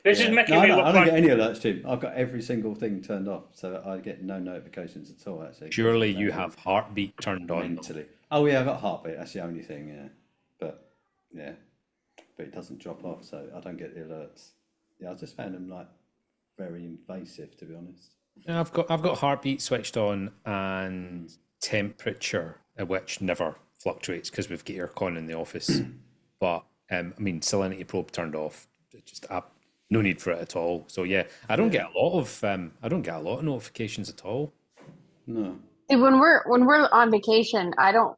This Yeah. is making No, me I look don't like get any alerts, Jim. I've got every single thing turned off, so I get no notifications at all. Actually, Surely you have heartbeat turned on. mentally. Oh yeah, I've got heartbeat. That's the only thing. Yeah, but it doesn't drop off, so I don't get the alerts. Yeah, I just found them like very invasive, to be honest. Yeah, I've got heartbeat switched on and temperature, which never fluctuates because we've got aircon in the office. But salinity probe turned off. Just no need for it at all. So yeah, I don't get a lot of notifications at all. No. See, when we're on vacation, I don't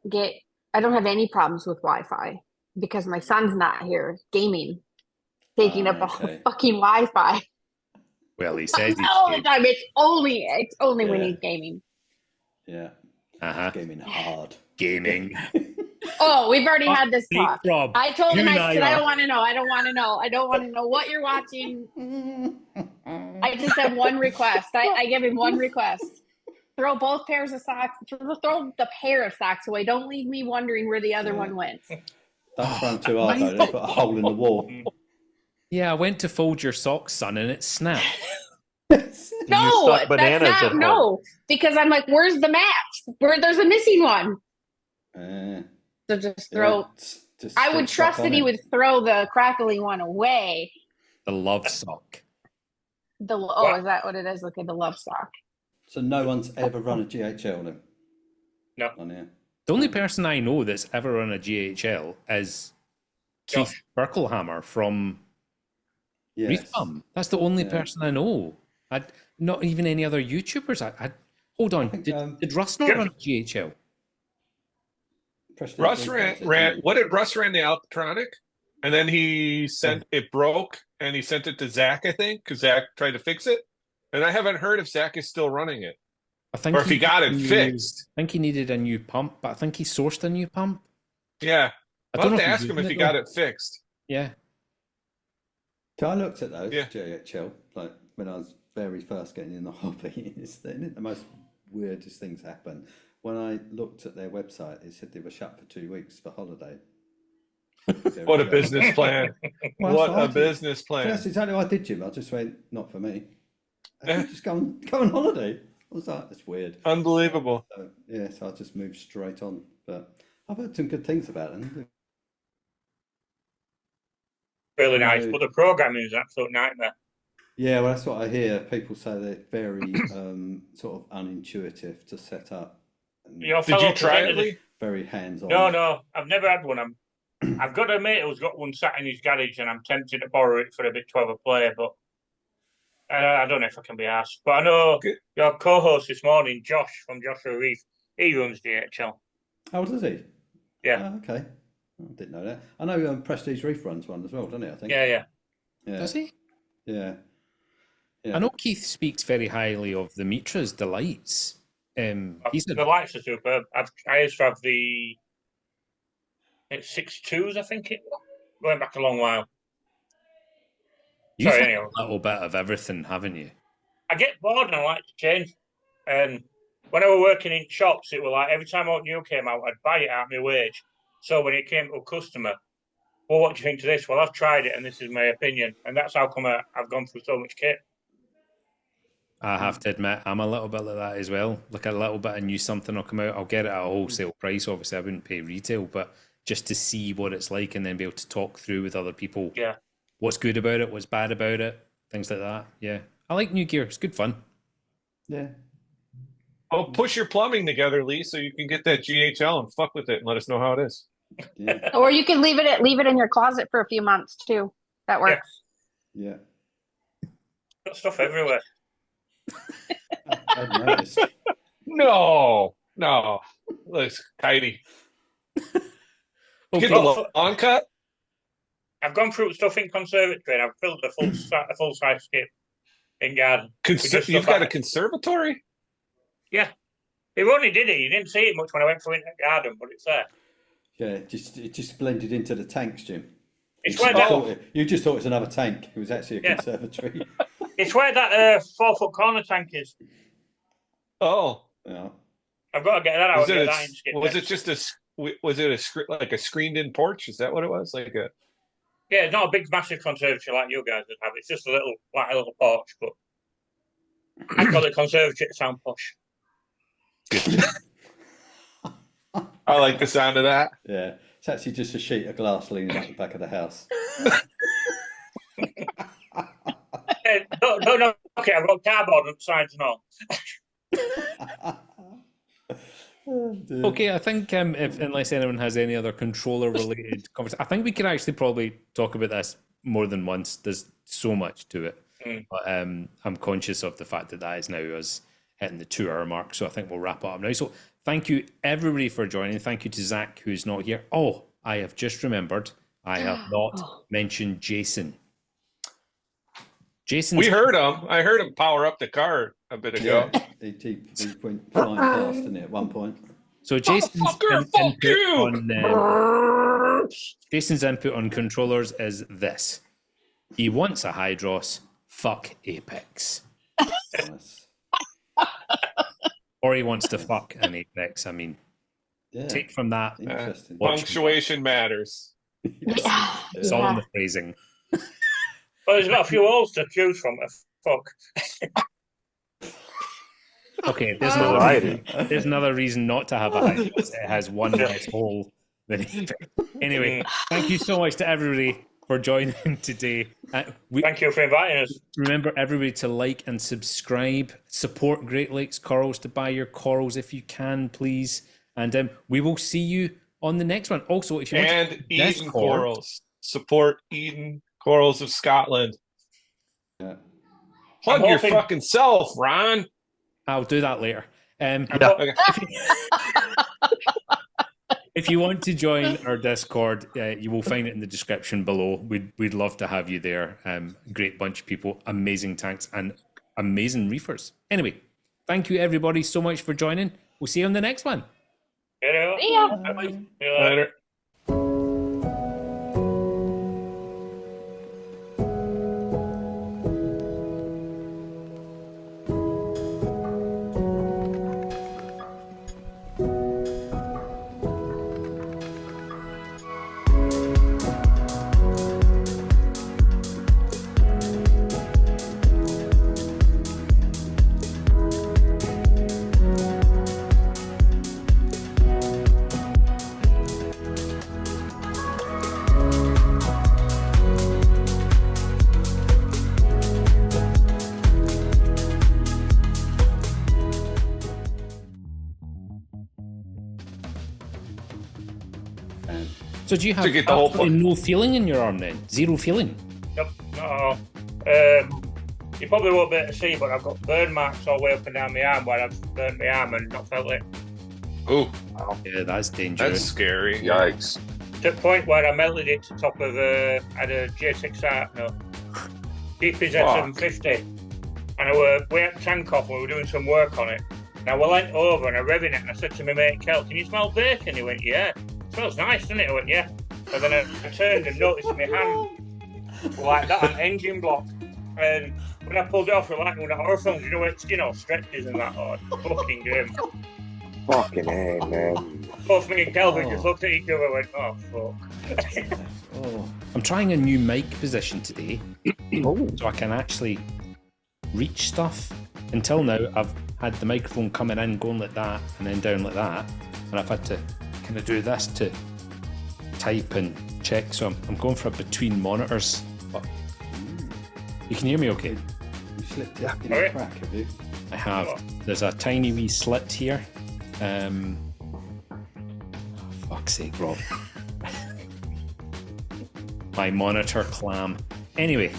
have any problems with Wi-Fi because my son's not here gaming, taking up the whole Okay. fucking Wi-Fi Well, he says all the he's time. It's only when Yeah. he's gaming. Yeah. uh-huh. Gaming hard. Gaming. Oh, we've already had this Hey, talk. Rob, I told you him, and I I said, I are- don't want to know. I don't want to know. I don't want to know what you're watching. I just have one request. I give him one request. Throw both pairs of socks. Throw the pair of socks away. Don't leave me wondering where the other one went. Don't throw them too hard though. They put a hole in the wall. Yeah, I went to fold your socks, son, and it snapped. No, stock bananas that's at not. No, because I'm like, where's the match? There's a missing one. So just throw. Just I would stick trust stuff that on he it. would throw the crackly one away. The love sock. Is that what it is? Okay, the love sock. So no one's ever run a GHL then? No. On here. The only person I know that's ever run a GHL is Keith Josh. Berkelhammer from Yes. Reef Bum. That's the only Yeah. person I know. Not even any other YouTubers. Hold on. think, Did Russ not Jeff- run a GHL? Prestige Russ reflex, ran isn't it? what did Russ ran the Alptronic, and then he sent it broke, and he sent it to Zach, I think, because Zach tried to fix it, and I haven't heard if Zach is still running it I think or if he got it fixed. I think he needed a new pump, but I think he sourced a new pump. Yeah, I I'll don't have know to he's ask him using if he it, got though. it fixed. Yeah. So I looked at those Yeah. GHL like when I was very first getting in the hobby. Isn't it the most weirdest things happen? When I looked at their website, it said they were shut for 2 weeks for holiday. What a business plan! Well, What that's what I a did. business So plan! that's exactly what I did, Jim. I just went, not for me. Just go on holiday. I was like, that's weird. Unbelievable. So, yeah, so I just moved straight on. But I've heard some good things about them. really nice, No. but the programming is an absolute nightmare. Yeah, well, that's what I hear. People say they're very sort of unintuitive to set up. And Your Did you fellow try it, presenter- Lee? very hands-on. No, I've never had one. I've got a mate who's got one sat in his garage, and I'm tempted to borrow it for a bit to have a play, but I don't know if I can be asked. But I know Good. your co-host this morning, Josh from Joshua Reef, he runs DHL. Oh, does he? Yeah. Oh, okay. I didn't know that. I know Prestige Reef runs one as well, doesn't he? I think. Yeah. Yeah. Does he? Yeah. I know Keith speaks very highly of the Mitra's delights. He's The lights are superb. I used to have the It's 6.2s, I think it was. Going back a long while. You've Sorry, had anyway. a little bit of everything, haven't you? I get bored and I like to change. And when I was working in shops, it was like every time a new came out, I'd buy it out of my wage. So when it came to a customer, well, what do you think to this? Well, I've tried it and this is my opinion. And that's how come I've gone through so much kit. I have to admit, I'm a little bit like that as well. Like a little bit of new something will come out, I'll get it at a wholesale price. Obviously, I wouldn't pay retail, but just to see what it's like and then be able to talk through with other people. Yeah. What's good about it, what's bad about it, things like that. Yeah. I like new gear. It's good fun. Yeah. Well, push your plumbing together, Lee, so you can get that GHL and fuck with it and let us know how it is. Yeah. Or you can leave it in your closet for a few months too. That works. Yeah. Got stuff everywhere. I've noticed. No. It's tidy. Okay. Get the lawn cut? I've gone through stuff in conservatory and I've filled a full size skip in garden. You've got a conservatory? Yeah. It only did it. You didn't see it much when I went through into the garden, but it's there. Yeah, it just blended into the tanks, Jim. It's where that You just thought it was another tank. It was actually a conservatory. it's where that 4-foot corner tank is. Oh. Yeah. I've got to get that out. Was it just like a screened-in porch? Is that what it was? Like a Yeah, it's not a big, massive conservatory like you guys would have. It's just a little porch, but I call it conservatory to sound posh. Good. I like the sound of that. Yeah. It's actually just a sheet of glass leaning at the back of the house. No, okay, I've got cardboard on the sides and all. Okay, I think unless anyone has any other controller-related conversation, I think we can actually probably talk about this more than once. There's so much to it. But I'm conscious of the fact that is now us hitting the 2-hour mark, so I think we'll wrap it up now. So thank you, everybody, for joining. Thank you to Zach, who's not here. Oh, I have just remembered, I have not mentioned Jason. We heard him. I heard him power up the car a bit ago. Yeah, he went flying past, didn't he, at one point? So Jason's input on controllers is this. He wants a Hydros, fuck Apex. Nice. Or he wants to fuck an Apex. I mean, take from that. Interesting. Punctuation matters. It's all in the phrasing. Well, there's got a few holes to choose from. Fuck. Okay, there's another reason not to have a Hydros. It has one less hole than Apex. Anyway, thank you so much to everybody for joining today. Thank you for inviting us. Remember, everybody, to like and subscribe. Support Great Lakes Corals, to buy your corals if you can, please. And we will see you on the next one. Also, if you want Eden Corals. Support Eden Corals of Scotland. Yeah. Plug your fucking self, Ron. I'll do that later. Okay. If you want to join our Discord, you will find it in the description below. We'd love to have you there. Great bunch of people, amazing tanks, and amazing reefers. Anyway, thank you everybody so much for joining. We'll see you on the next one. See ya. Bye. Later. So do you have get the whole absolutely no feeling in your arm then? Zero feeling? Yep. No. You probably won't be able to see, but I've got burn marks all the way up and down my arm where I've burnt my arm and not felt it. Ooh. Yeah, that's dangerous. That's scary. Yikes. To the point where I melted it to top of had a J6 art, no. DPZ 750. And we had the tank off and we were doing some work on it. Now we leant over and I revving it and I said to my mate Kel, can you smell bacon? He went, yeah. Smells nice, doesn't it? I went, yeah. And then I turned and noticed my hand like that, an engine block. And when I pulled it off, like one of the horror films, you know, where skin all stretches and that. Oh, fucking grim. Fucking A, man. Both me and Kelvin just looked at each other and went, oh, fuck. I'm trying a new mic position today, so I can actually reach stuff. Until now, I've had the microphone coming in, going like that, and then down like that, and I've had to kind of do this to type and check. So I'm going for a between monitors. But you can hear me okay? You slipped it in a crack, have you? I have. There's a tiny wee slit here. Fuck's sake, Rob. My monitor clam. Anyway.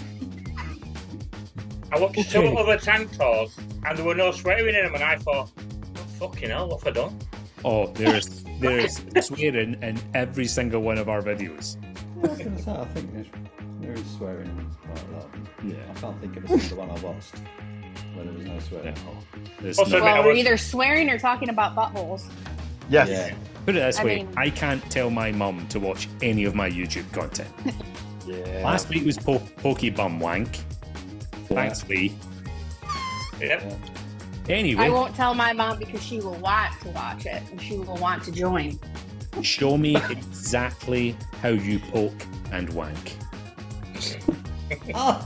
I watched some other tank tours and there were no swearing in them, and I thought, oh, fucking hell, what have I done? Oh, there's swearing in every single one of our videos. I was going to say, I think there is swearing quite a lot. Yeah. I can't think of a single one I watched where there was no swearing. There's Also, no- Well, we're either swearing or talking about buttholes. Yes. Yeah. Put it this I way, mean- I can't tell my mum to watch any of my YouTube content. Yeah. Last week was Pokey Bum Wank. Thanks, Lee. Yep. Anyway, I won't tell my mom because she will want to watch it and she will want to join. show me exactly how you poke and wank.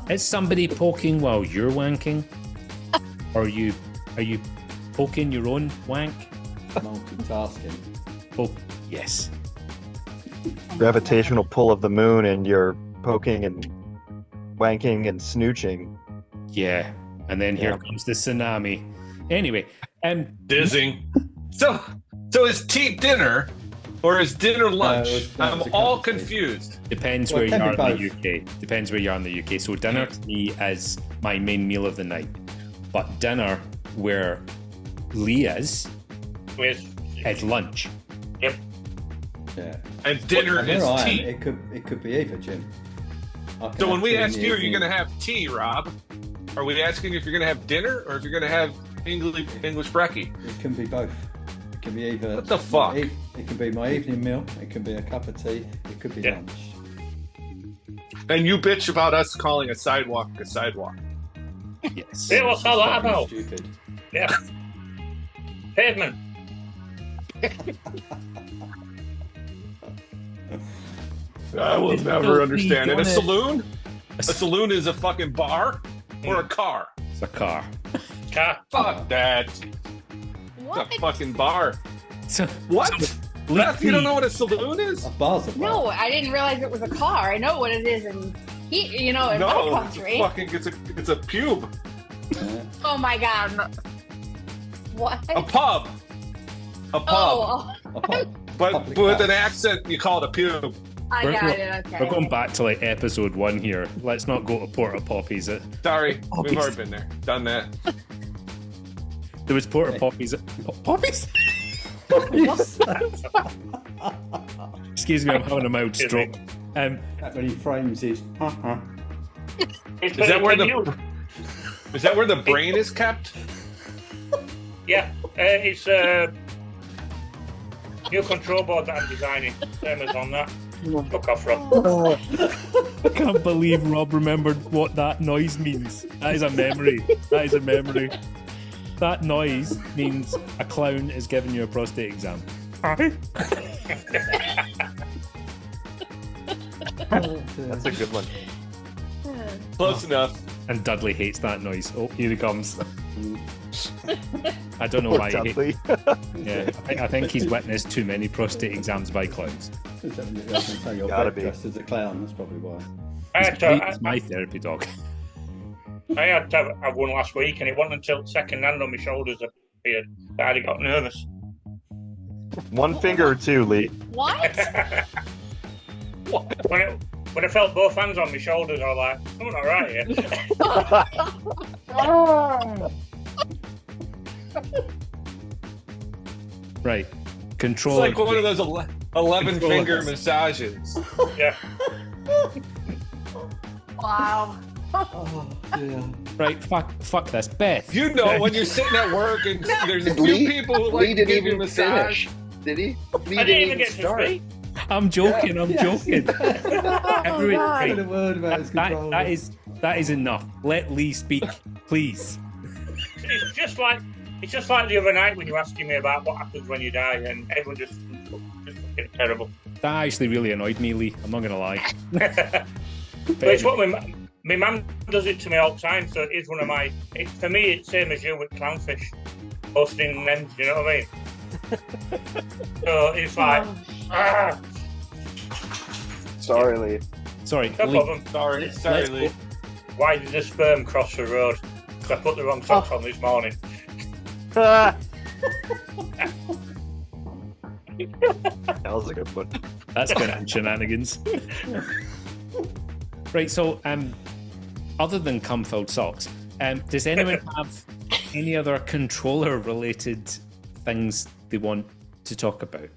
Is somebody poking while you're wanking? Or are you poking your own wank? Multitasking. Oh, yes. Gravitational pull of the moon, and you're poking and wanking and snooching. Yeah. And then here Yeah. comes the tsunami. Anyway, Dizzing. So is tea dinner or is dinner lunch? it was I'm a all cup of tea. confused. depends Well, where it you can are be in the UK. Depends where you are in the UK. So dinner to me is my main meal of the night. But dinner where Lee is lunch. Yep. Yeah. And dinner And is where I am, tea. it could be either, Jim. I can So when have we tea in ask the you, are you evening. going to have tea, Rob? Are we asking if you're going to have dinner or if you're going to have English brekkie? It can be both. It can be either. What the fuck? It can be my evening meal. It can be a cup of tea. It could be Yeah. lunch. And you bitch about us calling a sidewalk a sidewalk. Yes. Yeah, what's all that Fucking about? Stupid. Yeah. Pavement. I will It's never still understand it. A doing it. saloon? A saloon is a fucking bar or a car? It's a car. Car. Fuck that. What? It's a fucking bar. So, What? Lee- Beth, you don't know what a saloon is? A bar's a bar. No, I didn't realize it was a car. I know what it is in in my No, it's country. it's a pube. Yeah. Oh my god. no. What? A pub. A pub. Oh, A pub. but public with pub. an accent, you call it a pube. I We're got go- it. Okay. We're going back to like episode 1 here. Let's not go to Porta Poppies. Sorry, Poppies. we've already been there. Done that. There was Porta Poppies. Poppies? Excuse me, I'm having a mild stroke. When he frames his. It's Is that where been used. Is that where the brain is kept? Yeah. It's a new control board that I'm designing. Same as on that. Fuck off, Rob. I can't believe Rob remembered what that noise means. That is a memory. That is a memory. That noise means a clown is giving you a prostate exam. That's a good one. Close enough. And Dudley hates that noise. Oh, here he comes. I don't know Poor why he hates. Dudley. Yeah, I think he's witnessed too many prostate exams by clowns. You're Gotta be. dressed as a clown. That's probably why. I had to, He's my therapy dog. I had to have one last week, and it wasn't until second hand on my shoulders appeared that I had got nervous. One finger or two, Lee. What? When I felt both hands on my shoulders, I was like, "I'm all right here." Right. It's Control. like one of those 11 Control finger us. massages. Yeah. Wow. Oh, dear. Right, fuck this. Beth. You know when you're sitting at work and there's a few Lee- people who Lee like to didn't give you a even massage. finish. Did he? Lee I didn't even get to start. speak. I'm joking. I'm joking. Everyone, God. Said a word about his controller. that is enough. Let Lee speak, please. It's just like the other night when you were asking me about what happens when you die, and everyone just looking terrible. That actually really annoyed me, Lee. I'm not gonna lie. But it's what my mum does it to me all the time. So it is one of my. For me, it's same as you with clownfish, hosting them. You know what I mean? So it's like, Sorry, Lee. Sorry, no Lee. problem. Sorry, Let's Lee. go. Why did the sperm cross the road? Because I put the wrong socks on this morning. That was a good one. That's kind of shenanigans. Right, so other than cum-filled socks, does anyone have any other controller-related things they want to talk about?